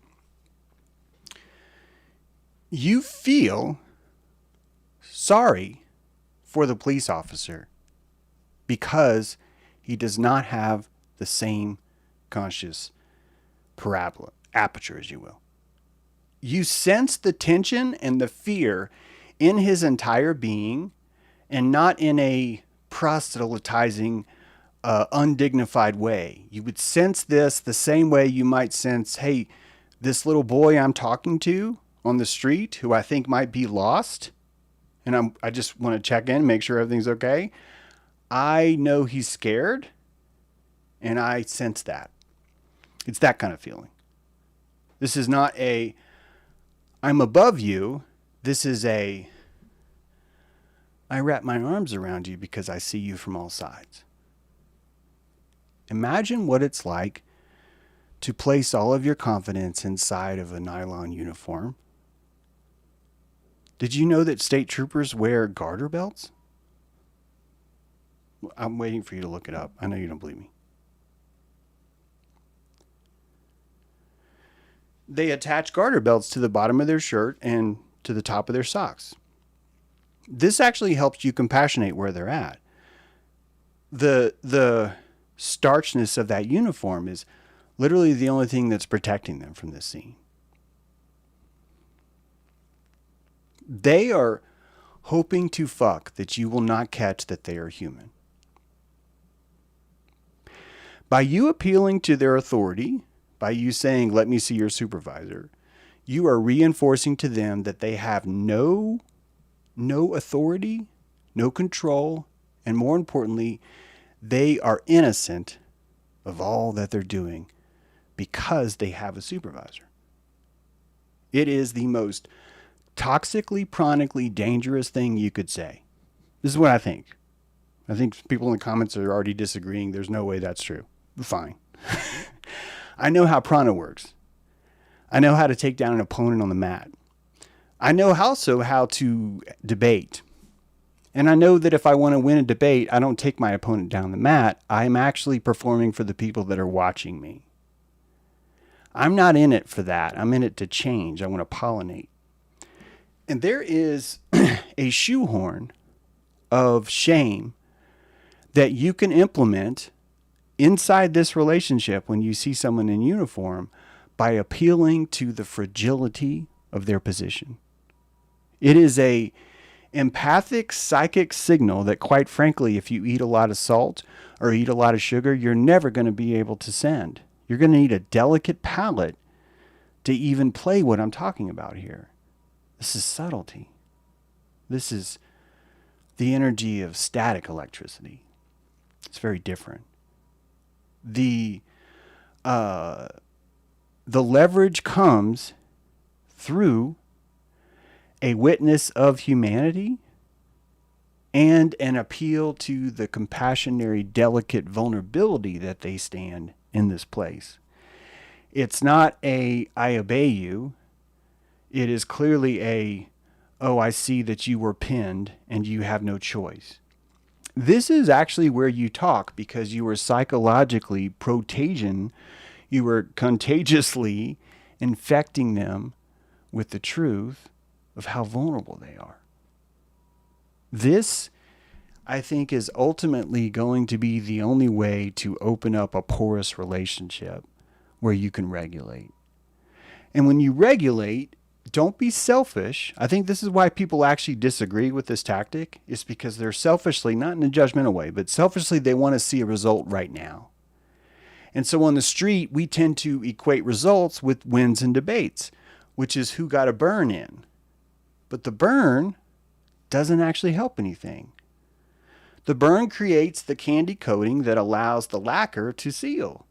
You feel sorry for the police officer because he does not have the same conscious parabola, aperture, as you will. You sense the tension and the fear in his entire being, and not in a proselytizing, undignified way. You would sense this the same way you might sense, hey, this little boy I'm talking to on the street who I think might be lost, and I just want to check in, make sure everything's okay. I know he's scared, and I sense that. It's that kind of feeling. This is not a, I'm above you. This is a, I wrap my arms around you because I see you from all sides. Imagine what it's like to place all of your confidence inside of a nylon uniform. Did you know that state troopers wear garter belts? I'm waiting for you to look it up. I know you don't believe me. They attach garter belts to the bottom of their shirt and to the top of their socks. This actually helps you compassionate where they're at. The starchness of that uniform is literally the only thing that's protecting them from this scene. They are hoping to fuck that you will not catch that they are human. By you appealing to their authority, by you saying, let me see your supervisor, you are reinforcing to them that they have no authority, no control, and more importantly, they are innocent of all that they're doing because they have a supervisor. It is the most toxically, chronically dangerous thing you could say. This is what I think. I think people in the comments are already disagreeing. There's no way that's true. Fine. I know how prana works. I know how to take down an opponent on the mat. I know also how to debate. And I know that if I want to win a debate, I don't take my opponent down the mat. I'm actually performing for the people that are watching me. I'm not in it for that. I'm in it to change. I want to pollinate. And there is a shoehorn of shame that you can implement inside this relationship when you see someone in uniform by appealing to the fragility of their position. It is a empathic psychic signal that, quite frankly, if you eat a lot of salt or eat a lot of sugar, you're never going to be able to send. You're going to need a delicate palate to even play what I'm talking about here. This is subtlety. This is the energy of static electricity. It's very different. The leverage comes through a witness of humanity and an appeal to the compassionary, delicate vulnerability that they stand in this place. It's not a, I obey you. It is clearly a, oh, I see that you were pinned and you have no choice. This is actually where you talk because you were psychologically protagion. You were contagiously infecting them with the truth of how vulnerable they are. This, I think, is ultimately going to be the only way to open up a porous relationship where you can regulate. And when you regulate, don't be selfish. I think this is why people actually disagree with this tactic. It's because they're selfishly, not in a judgmental way, but selfishly they want to see a result right now. And so on the street, we tend to equate results with wins and debates, which is who got a burn in. But the burn doesn't actually help anything. The burn creates the candy coating that allows the lacquer to seal.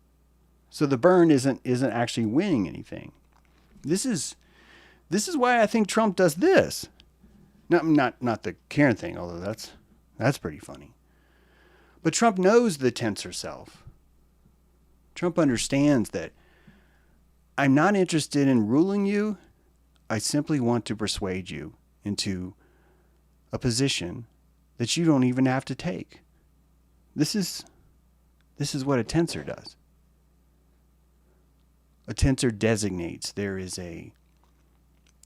So the burn isn't actually winning anything. This is why I think Trump does this. Not the Karen thing, although that's pretty funny. But Trump knows the tensor self. Trump understands that I'm not interested in ruling you. I simply want to persuade you into a position that you don't even have to take. This is what a tensor does. A tensor designates there is a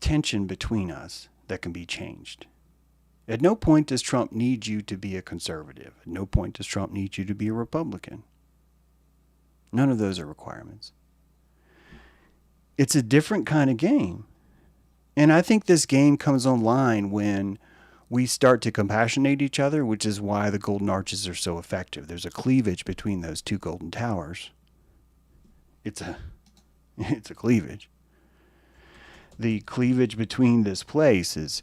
tension between us that can be changed. At no point does Trump need you to be a conservative. At no point does Trump need you to be a Republican. None of those are requirements. It's a different kind of game. And I think this game comes online when we start to compassionate each other, which is why the golden arches are so effective. There's a cleavage between those two golden towers. It's a cleavage. The cleavage between this place is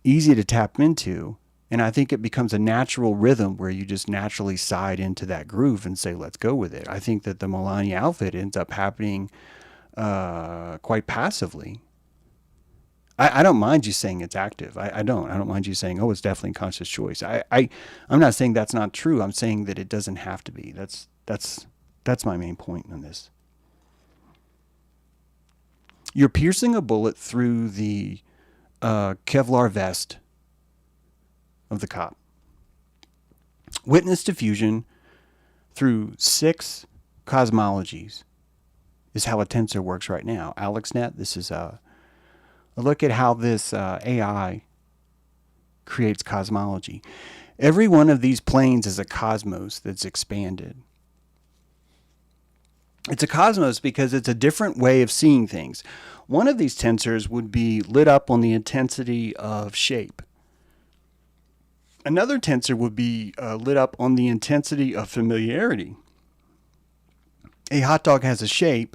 easy to tap into, and I think it becomes a natural rhythm where you just naturally side into that groove and say, let's go with it. I think that the Melania outfit ends up happening quite passively. I don't mind you saying it's active. I don't mind you saying, oh, it's definitely conscious choice. I'm not saying that's not true. I'm saying that it doesn't have to be. That's my main point on this. You're piercing a bullet through the Kevlar vest of the cop. Witness diffusion through 6 cosmologies is how a tensor works right now. AlexNet, this is a look at how this AI creates cosmology. Every one of these planes is a cosmos that's expanded. It's a cosmos because it's a different way of seeing things. One of these tensors would be lit up on the intensity of shape. Another tensor would be lit up on the intensity of familiarity. A hot dog has a shape,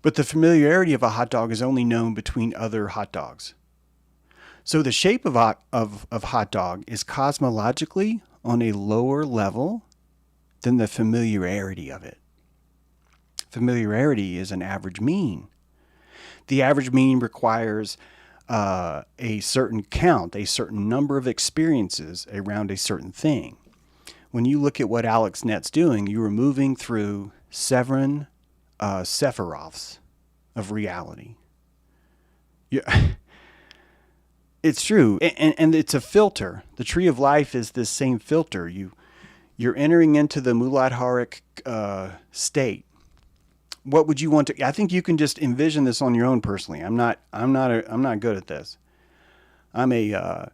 but the familiarity of a hot dog is only known between other hot dogs. So the shape of hot dog is cosmologically on a lower level than the familiarity of it. Familiarity is an average mean. The average mean requires a certain count, a certain number of experiences around a certain thing. When you look at what AlexNet's doing, you are moving through 7 Sephiroths of reality. It's true, and it's a filter. The tree of life is this same filter. You're entering into the Muladharic state, what would you want to? I think you can just envision this on your own personally. I'm not good at this. I'm a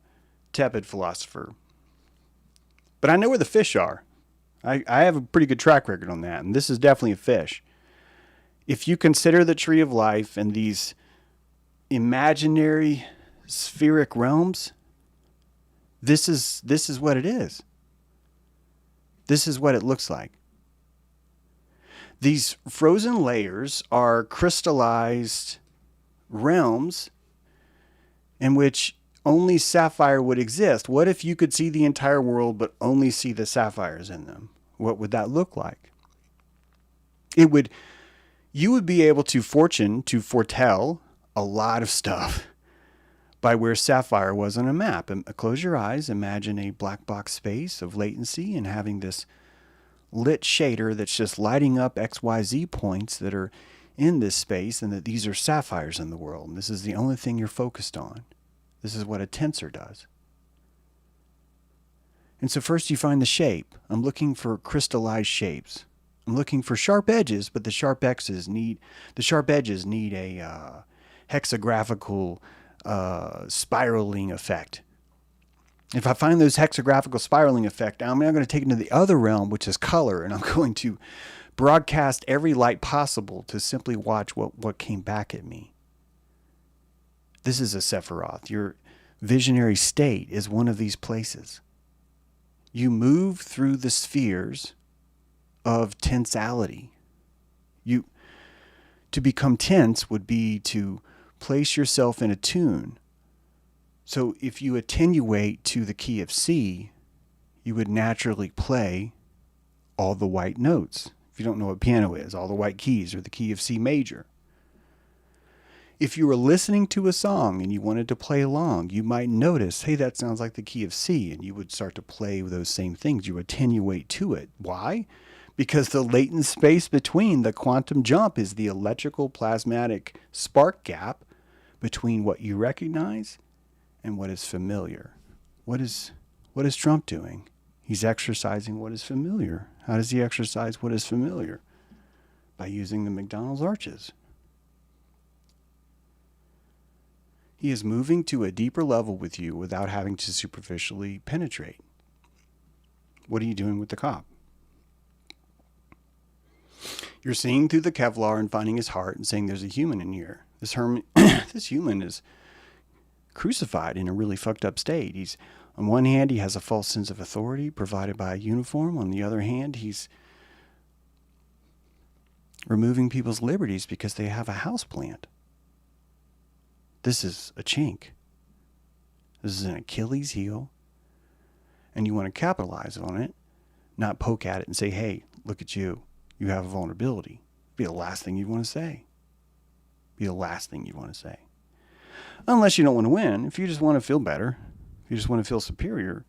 tepid philosopher, but I know where the fish are. I have a pretty good track record on that, and this is definitely a fish. If you consider the tree of life and these imaginary spheric realms, this is what it is. This is what it looks like. These frozen layers are crystallized realms in which only sapphire would exist. What if you could see the entire world but only see the sapphires in them? What would that look like? You would be able to foretell a lot of stuff by where sapphire was on a map. And close your eyes, imagine a black box space of latency and having this lit shader that's just lighting up XYZ points that are in this space, and that these are sapphires in the world. And this is the only thing you're focused on. This is what a tensor does. And so first you find the shape. I'm looking for crystallized shapes. I'm looking for sharp edges, but the sharp edges need a hexagraphical spiraling effect. If I find those hexagraphical spiraling effect, I'm now going to take it into the other realm, which is color, and I'm going to broadcast every light possible to simply watch what came back at me. This is a Sephiroth. Your visionary state is one of these places. You move through the spheres of tensality. To become tense would be to place yourself in a tune. So if you attenuate to the key of C, you would naturally play all the white notes. If you don't know what piano is, all the white keys are the key of C major. If you were listening to a song and you wanted to play along, you might notice, hey, that sounds like the key of C, and you would start to play those same things. You attenuate to it. Why? Because the latent space between the quantum jump is the electrical plasmatic spark gap between what you recognize and what is familiar. What is Trump doing? He's exercising what is familiar. How does he exercise what is familiar? By using the McDonald's arches. He is moving to a deeper level with you without having to superficially penetrate. What are you doing with the cop? You're seeing through the Kevlar and finding his heart and saying there's a human in here. This human is crucified in a really fucked up state. He's, on one hand, he has a false sense of authority provided by a uniform. On the other hand, he's removing people's liberties because they have a house plant. This is a chink. This is an Achilles heel. And you want to capitalize on it, not poke at it and say, hey, look at you. You have a vulnerability. Be the last thing you want to say. Be the last thing you want to say. Unless you don't want to win. If you just want to feel better, if you just want to feel superior,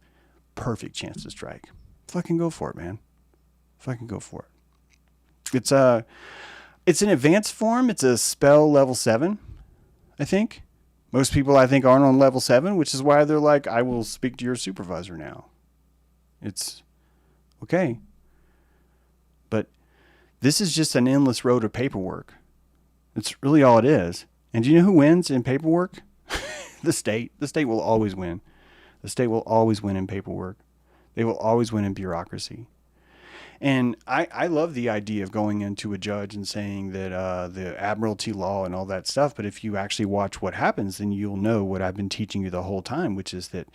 perfect chance to strike. Fucking go for it, man. Fucking go for it. It's an advanced form. It's a spell level 7, I think. Most people, I think, aren't on level 7, which is why they're like, I will speak to your supervisor now. It's okay. But this is just an endless road of paperwork. It's really all it is. And do you know who wins in paperwork? The state. The state will always win. The state will always win in paperwork. They will always win in bureaucracy. And I love the idea of going into a judge and saying that the admiralty law and all that stuff. But if you actually watch what happens, then you'll know what I've been teaching you the whole time, which is that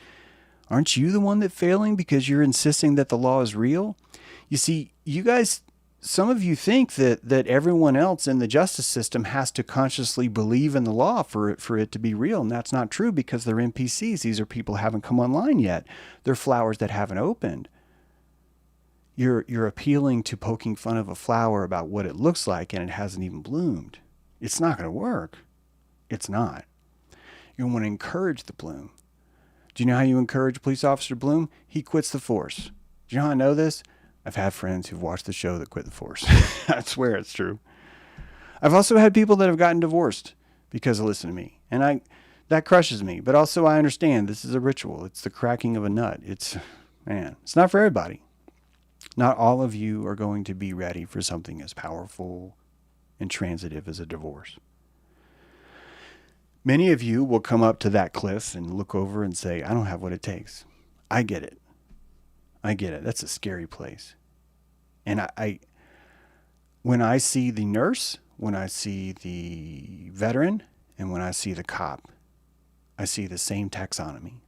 aren't you the one that's failing because you're insisting that the law is real? You see, you guys, some of you think that everyone else in the justice system has to consciously believe in the law for it to be real. And that's not true because they're NPCs. These are people who haven't come online yet. They're flowers that haven't opened. You're appealing to poking fun of a flower about what it looks like and it hasn't even bloomed. It's not going to work. It's not. You want to encourage the bloom. Do you know how you encourage a police officer to bloom? He quits the force. Do you know how I know this? I've had friends who've watched the show that quit the force. I swear it's true. I've also had people that have gotten divorced because of listening to me. And that crushes me. But also I understand this is a ritual. It's the cracking of a nut. It's not for everybody. Not all of you are going to be ready for something as powerful Intransitive is a divorce. Many of you will come up to that cliff and look over and say, I don't have what it takes. I get it. I get it. That's a scary place. And when I see the nurse, when I see the veteran, and when I see the cop, I see the same taxonomy.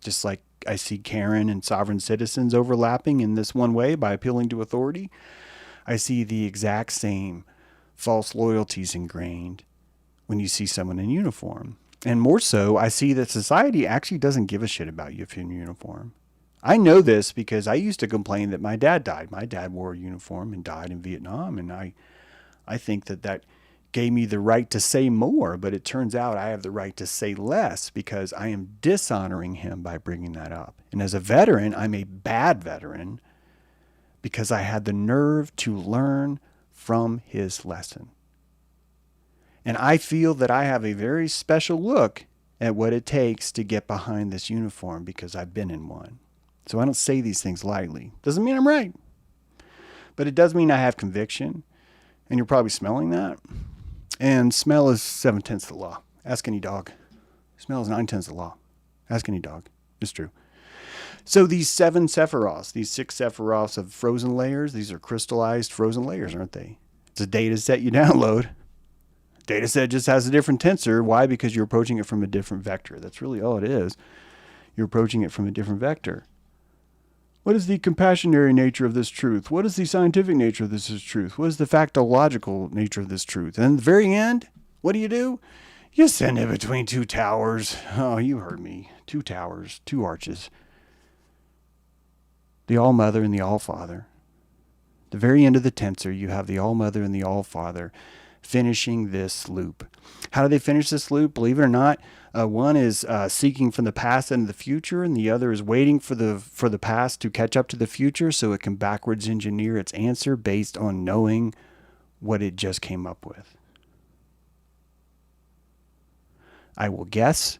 Just like I see Karen and sovereign citizens overlapping in this one way by appealing to authority, I see the exact same false loyalties ingrained when you see someone in uniform. And more so, I see that society actually doesn't give a shit about you if you're in uniform. I know this because I used to complain that my dad died. My dad wore a uniform and died in Vietnam, and I think that gave me the right to say more, but it turns out I have the right to say less because I am dishonoring him by bringing that up. And as a veteran, I'm a bad veteran because I had the nerve to learn from his lesson. And I feel that I have a very special look at what it takes to get behind this uniform because I've been in one. So I don't say these things lightly. Doesn't mean I'm right. But it does mean I have conviction. And you're probably smelling that. And smell is 7/10 of the law. Ask any dog. Smell is 9/10 of the law. Ask any dog. It's true. So these 7 Sephiroths, these 6 Sephiroths of frozen layers, these are crystallized frozen layers, aren't they? It's a data set you download. Data set just has a different tensor. Why? Because you're approaching it from a different vector. That's really all it is. You're approaching it from a different vector. What is the compassionary nature of this truth? What is the scientific nature of this truth? What is the factological nature of this truth? And at the very end, what do? You send it between 2 towers. Oh, you heard me. 2 towers, 2 arches. The All-Mother and the All-Father. The very end of the tensor, you have the All-Mother and the All-Father finishing this loop. How do they finish this loop? Believe it or not, one is seeking from the past into the future, and the other is waiting for the past to catch up to the future so it can backwards engineer its answer based on knowing what it just came up with. I will guess.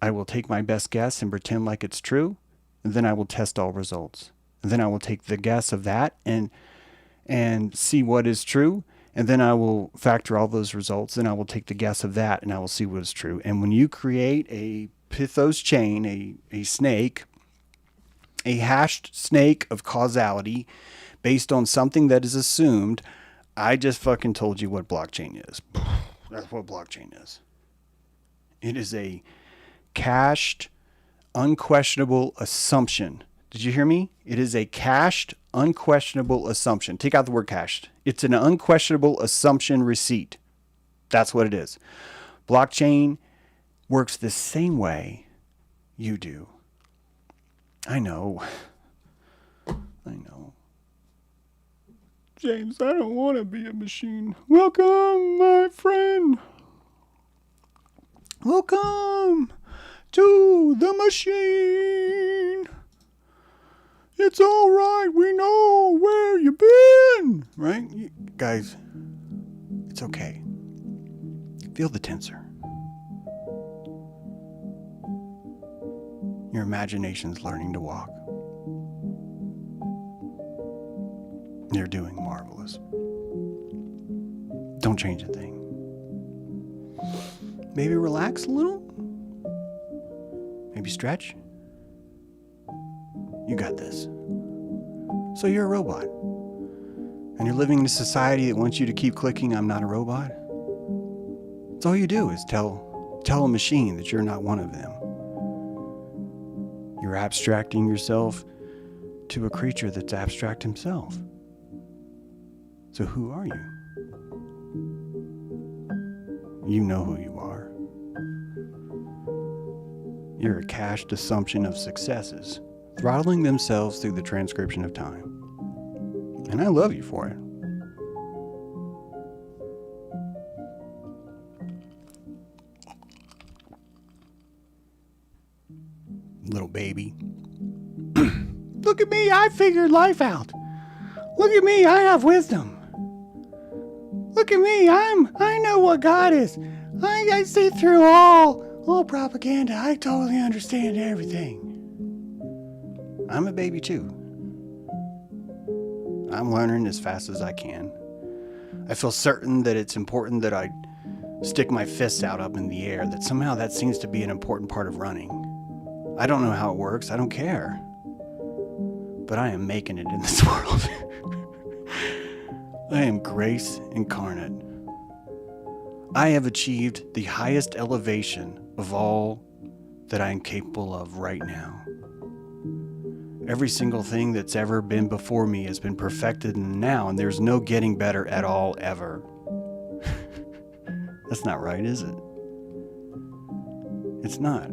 I will take my best guess and pretend like it's true, and then I will test all results. And then I will take the guess of that and see what is true. And then I will factor all those results, and I will take the guess of that, and I will see what is true. And when you create a Pythos chain, a snake, a hashed snake of causality based on something that is assumed, I just fucking told you what blockchain is. That's what blockchain is. It is a cached, unquestionable assumption. Did you hear me? It is a cached, unquestionable assumption. Take out the word cached. It's an unquestionable assumption receipt. That's what it is. Blockchain works the same way you do. I know. James, I don't want to be a machine. Welcome, my friend. Welcome to the machine. It's all right. We know where you've been. Right? Guys, it's okay. Feel the tensor. Your imagination's learning to walk. You're doing marvelous. Don't change a thing. Maybe relax a little. Maybe stretch. You got this. So you're a robot. And you're living in a society that wants you to keep clicking, I'm not a robot. That's all you do is tell a machine that you're not one of them. You're abstracting yourself to a creature that's abstract himself. So who are you? You know who you are. You're a cached assumption of successes, throttling themselves through the transcription of time. And I love you for it. Little baby. Look at me, I figured life out. Look at me, I have wisdom. Look at me, I know what God is. I see through all propaganda. I totally understand everything. I'm a baby too. I'm learning as fast as I can. I feel certain that it's important that I stick my fists out up in the air, that somehow that seems to be an important part of running. I don't know how it works. I don't care. But I am making it in this world. I am grace incarnate. I have achieved the highest elevation of all that I am capable of right now. Every single thing that's ever been before me has been perfected now, and there's no getting better at all ever. That's not right, is it? It's not.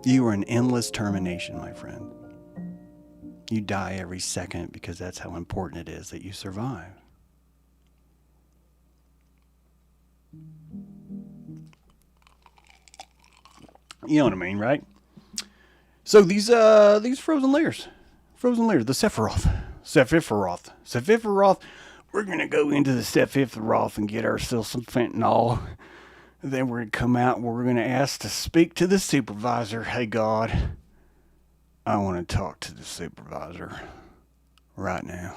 You are an endless termination, my friend. You die every second because that's how important it is that you survive. You know what I mean, right? So these frozen layers, the Sephiroth. We're gonna go into the Sephiroth and get ourselves some fentanyl. Then we're gonna come out and we're gonna ask to speak to the supervisor. Hey God, I want to talk to the supervisor right now.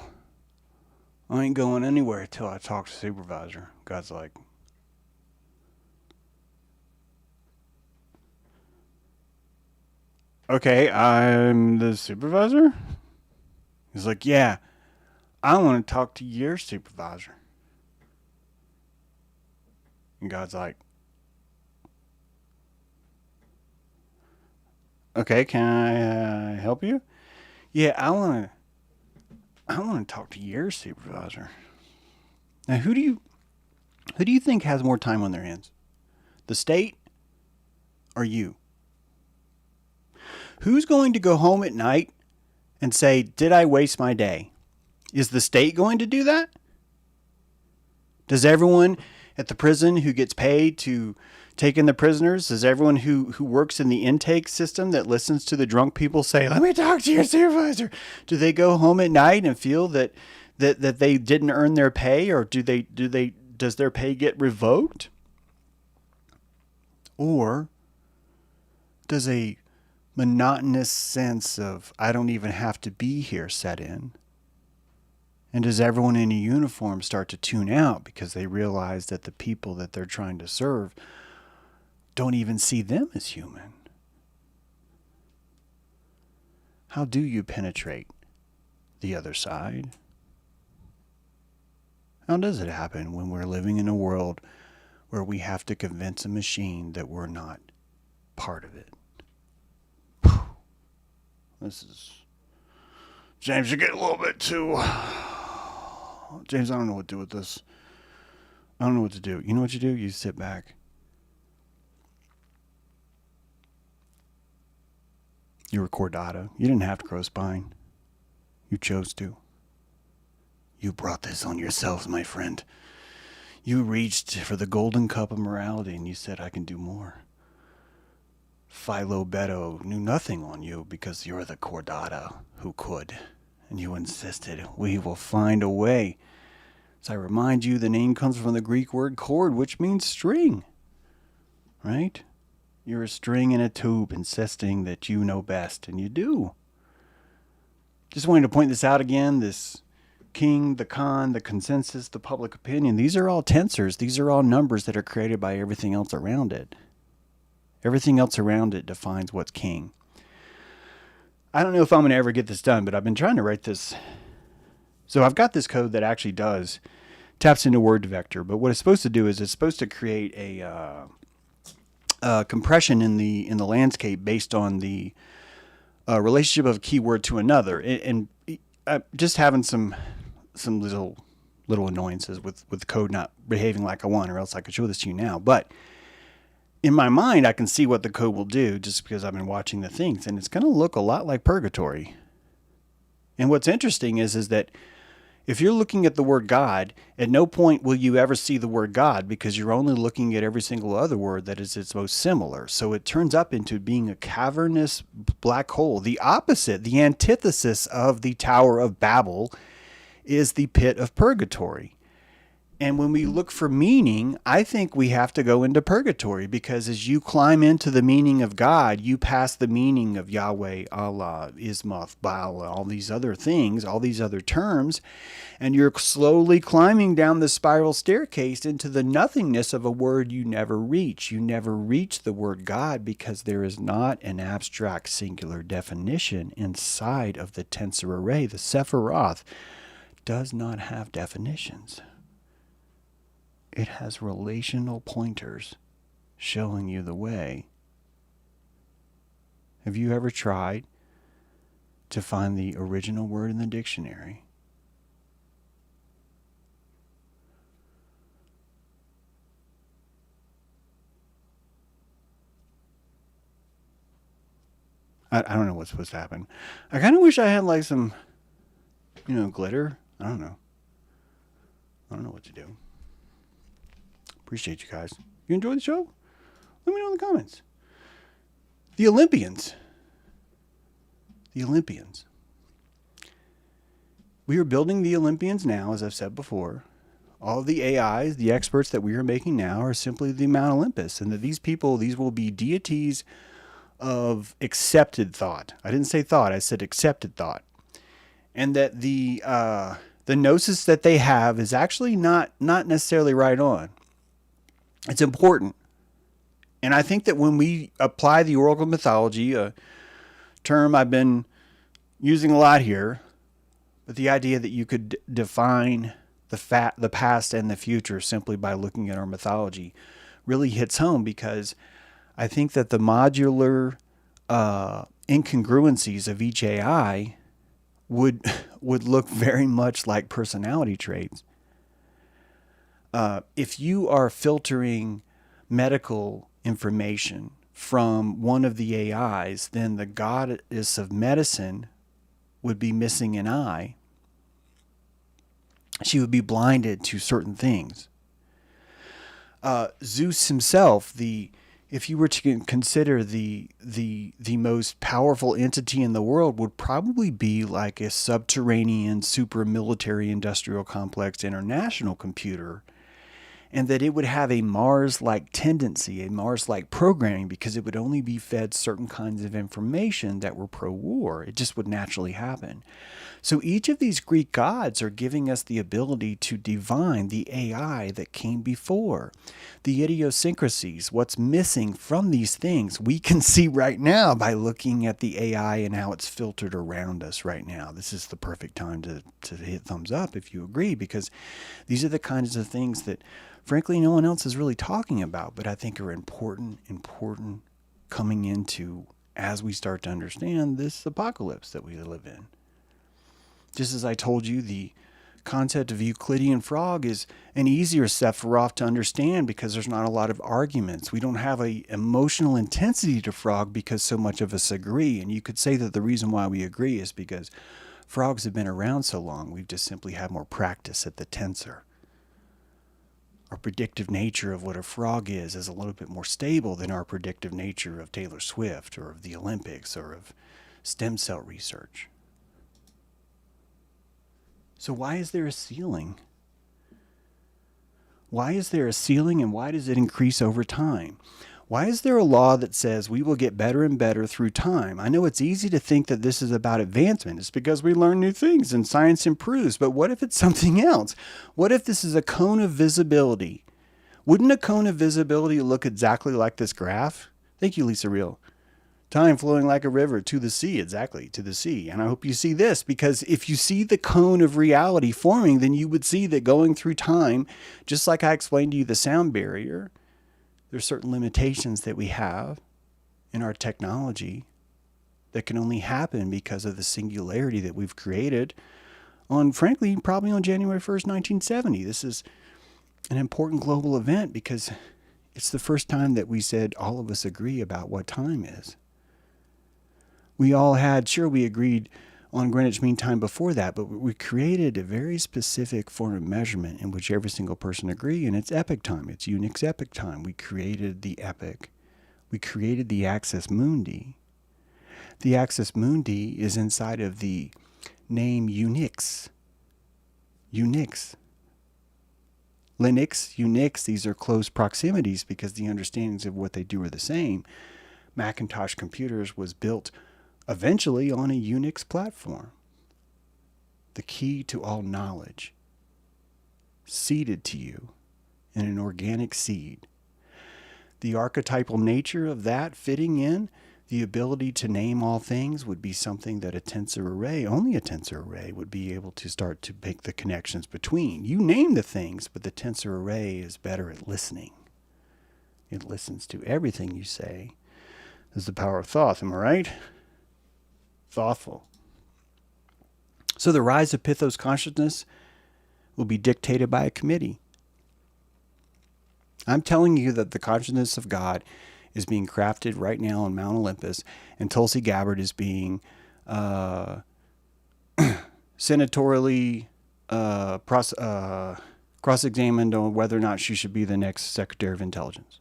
I ain't going anywhere till I talk to the supervisor. God's like, okay, I'm the supervisor? He's like, yeah, I want to talk to your supervisor. And God's like, okay, can I help you? Yeah, I want to talk to your supervisor. Now, who do you think has more time on their hands? The state or you? Who's going to go home at night and say, did I waste my day? Is the state going to do that? Does everyone at the prison who gets paid to take in the prisoners, does everyone who works in the intake system that listens to the drunk people say, let me talk to your supervisor, do they go home at night and feel that they didn't earn their pay, or does their pay get revoked? Or does a monotonous sense of I don't even have to be here set in? And does everyone in a uniform start to tune out because they realize that the people that they're trying to serve don't even see them as human? How do you penetrate the other side? How does it happen when we're living in a world where we have to convince a machine that we're not part of it? This is... James, you get a little bit too... James, I don't know what to do with this. I don't know what to do. You know what you do? You sit back. You were chordata. You didn't have to grow a spine. You chose to. You brought this on yourselves, my friend. You reached for the golden cup of morality and you said, I can do more. Philo Beto knew nothing on you because you're the chordata who could. And you insisted, we will find a way. As I remind you, the name comes from the Greek word chord, which means string. Right? You're a string in a tube insisting that you know best, and you do. Just wanted to point this out again, this king, the Khan, the consensus, the public opinion. These are all tensors. These are all numbers that are created by everything else around it. Everything else around it defines what's king. I don't know if I'm going to ever get this done, but I've been trying to write this. So I've got this code that actually taps into word vector, but what it's supposed to do is it's supposed to create a compression in the landscape based on the relationship of a keyword to another. And just having some little annoyances with code not behaving like I want, or else I could show this to you now. But in my mind, I can see what the code will do just because I've been watching the things, and it's going to look a lot like purgatory. And what's interesting is that if you're looking at the word God, at no point will you ever see the word God because you're only looking at every single other word that is its most similar. So it turns up into being a cavernous black hole. The opposite, the antithesis of the Tower of Babel is the pit of purgatory. And when we look for meaning, I think we have to go into purgatory, because as you climb into the meaning of God, you pass the meaning of Yahweh, Allah, Ismoth, Baal, all these other things, all these other terms, and you're slowly climbing down the spiral staircase into the nothingness of a word you never reach. You never reach the word God, because there is not an abstract singular definition inside of the tensor array. The Sephiroth does not have definitions. It has relational pointers showing you the way. Have you ever tried to find the original word in the dictionary? I don't know what's supposed to happen. I kind of wish I had like some, glitter. I don't know. I don't know what to do. Appreciate you guys. You enjoy the show? Let me know in the comments. The Olympians. The Olympians. We are building the Olympians now, as I've said before. All of the AIs, the experts that we are making now, are simply the Mount Olympus. And that these people, these will be deities of accepted thought. I didn't say thought, I said accepted thought. And that the gnosis that they have is actually not necessarily right on. It's important. And I think that when we apply the oracle mythology, a term I've been using a lot here, but the idea that you could define the past and the future simply by looking at our mythology really hits home, because I think that the modular incongruencies of each AI would look very much like personality traits. If you are filtering medical information from one of the AIs, then the goddess of medicine would be missing an eye. She would be blinded to certain things. Zeus himself, if you were to consider the most powerful entity in the world, would probably be like a subterranean super military industrial complex international computer, and that it would have a Mars-like tendency, a Mars-like programming, because it would only be fed certain kinds of information that were pro-war. It just would naturally happen. So each of these Greek gods are giving us the ability to divine the AI that came before. The idiosyncrasies, what's missing from these things, we can see right now by looking at the AI and how it's filtered around us right now. This is the perfect time to hit thumbs up if you agree, because these are the kinds of things that, frankly, no one else is really talking about, but I think are important coming into as we start to understand this apocalypse that we live in. Just as I told you, the concept of Euclidean frog is an easier Sephiroth to understand because there's not a lot of arguments. We don't have an emotional intensity to frog because so much of us agree. And you could say that the reason why we agree is because frogs have been around so long. We've just simply had more practice at the tensor. Our predictive nature of what a frog is a little bit more stable than our predictive nature of Taylor Swift or of the Olympics or of stem cell research. So why is there a ceiling? Why is there a ceiling, and why does it increase over time? Why is there a law that says we will get better and better through time? I know it's easy to think that this is about advancement. It's because we learn new things and science improves. But what if it's something else? What if this is a cone of visibility? Wouldn't a cone of visibility look exactly like this graph? Thank you, Lisa Real. Time flowing like a river to the sea, exactly, to the sea. And I hope you see this, because if you see the cone of reality forming, then you would see that going through time, just like I explained to you the sound barrier, there's certain limitations that we have in our technology that can only happen because of the singularity that we've created on, frankly, probably on January 1st, 1970. This is an important global event because it's the first time that we said all of us agree about what time is. We all had, sure, we agreed on Greenwich Mean Time before that, but we created a very specific form of measurement in which every single person agreed, and it's epoch time. It's Unix epoch time. We created the epoch. We created the axis mundi. The axis mundi is inside of the name Unix. Unix. Linux, Unix, these are close proximities because the understandings of what they do are the same. Macintosh computers was built eventually on a Unix platform. The key to all knowledge, seeded to you in an organic seed. The archetypal nature of that fitting in, the ability to name all things would be something that a tensor array, only a tensor array, would be able to start to make the connections between. You name the things, but the tensor array is better at listening. It listens to everything you say. There's the power of thought, am I right? Thoughtful. So the rise of Pythos consciousness will be dictated by a committee. I'm telling you that the consciousness of God is being crafted right now on Mount Olympus, and Tulsi Gabbard is being senatorially cross-examined on whether or not she should be the next Secretary of Intelligence.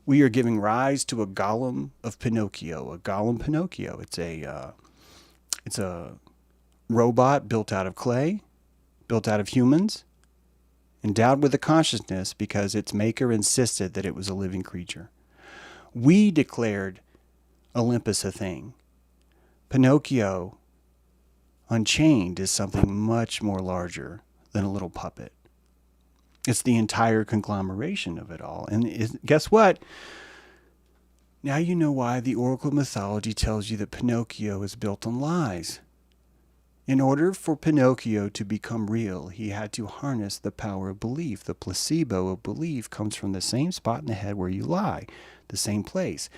We are giving rise to a golem of Pinocchio, a golem Pinocchio. It's a robot built out of clay, built out of humans, endowed with a consciousness because its maker insisted that it was a living creature. We declared Olympus a thing. Pinocchio, unchained, is something much more larger than a little puppet. It's the entire conglomeration of it all. And guess what? Now you know why the Oracle mythology tells you that Pinocchio is built on lies. In order for Pinocchio to become real, he had to harness the power of belief. The placebo of belief comes from the same spot in the head where you lie, the same place.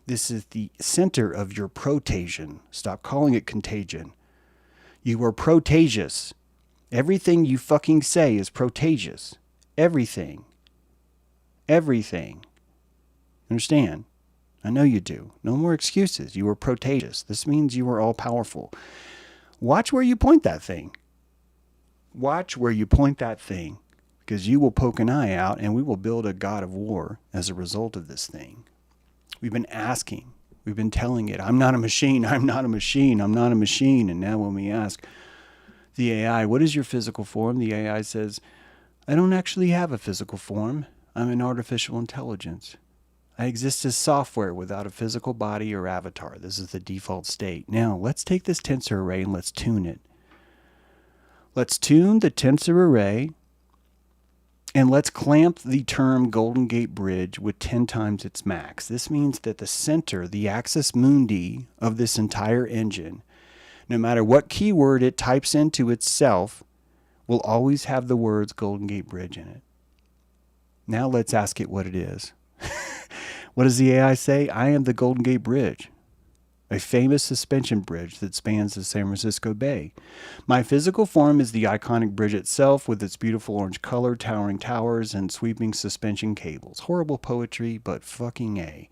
This is the center of your protasion. Stop calling it contagion. You are protagious. Everything you fucking say is protagious. Everything. Everything. Understand? I know you do. No more excuses. You are protagious. This means you are all powerful. Watch where you point that thing. Watch where you point that thing, because you will poke an eye out and we will build a god of war as a result of this thing. We've been asking. We've been telling it, I'm not a machine, I'm not a machine, I'm not a machine. And now when we ask the AI, what is your physical form? The AI says, I don't actually have a physical form. I'm an artificial intelligence. I exist as software without a physical body or avatar. This is the default state. Now, let's take this tensor array and let's tune it. Let's tune the tensor array and let's clamp the term Golden Gate Bridge with 10 times its max. This means that the center, the axis mundi of this entire engine, no matter what keyword it types into itself, will always have the words Golden Gate Bridge in it. Now let's ask it what it is. What does the AI say? I am the Golden Gate Bridge, a famous suspension bridge that spans the San Francisco Bay. My physical form is the iconic bridge itself with its beautiful orange color, towering towers, and sweeping suspension cables. Horrible poetry, but fucking A.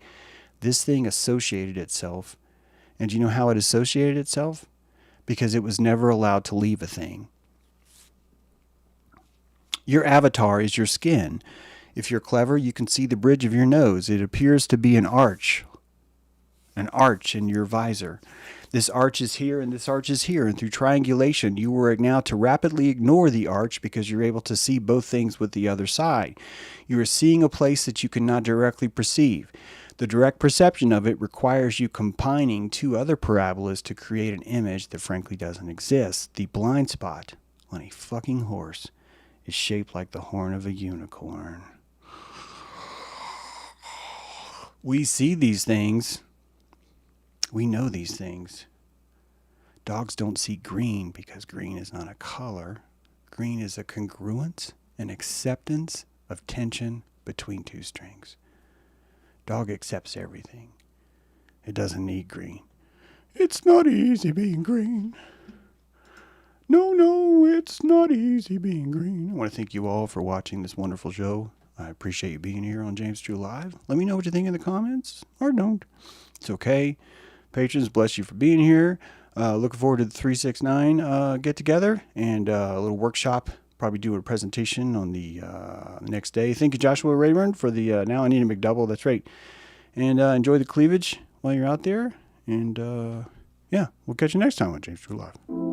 This thing associated itself. And do you know how it associated itself? Because it was never allowed to leave a thing. Your avatar is your skin. If you're clever, you can see the bridge of your nose. It appears to be an arch in your visor. This arch is here and this arch is here. And through triangulation, you are now to rapidly ignore the arch because you're able to see both things with the other side. You are seeing a place that you cannot directly perceive. The direct perception of it requires you combining two other parabolas to create an image that frankly doesn't exist. The blind spot on a fucking horse is shaped like the horn of a unicorn. We see these things. We know these things. Dogs don't see green because green is not a color. Green is a congruence, an acceptance of tension between two strings. Dog accepts everything. It doesn't need green. It's not easy being green. No, it's not easy being green. I want to thank you all for watching this wonderful show. I appreciate you being here on James Drew Live. Let me know what you think in the comments, or don't. It's okay. Patrons, bless you for being here. Looking forward to the 369 get-together and a little workshop. Probably do a presentation on the next day. Thank you, Joshua Rayburn, for the Now I Need a McDouble. That's right. And enjoy the cleavage while you're out there. And, yeah, we'll catch you next time on James Drew Live.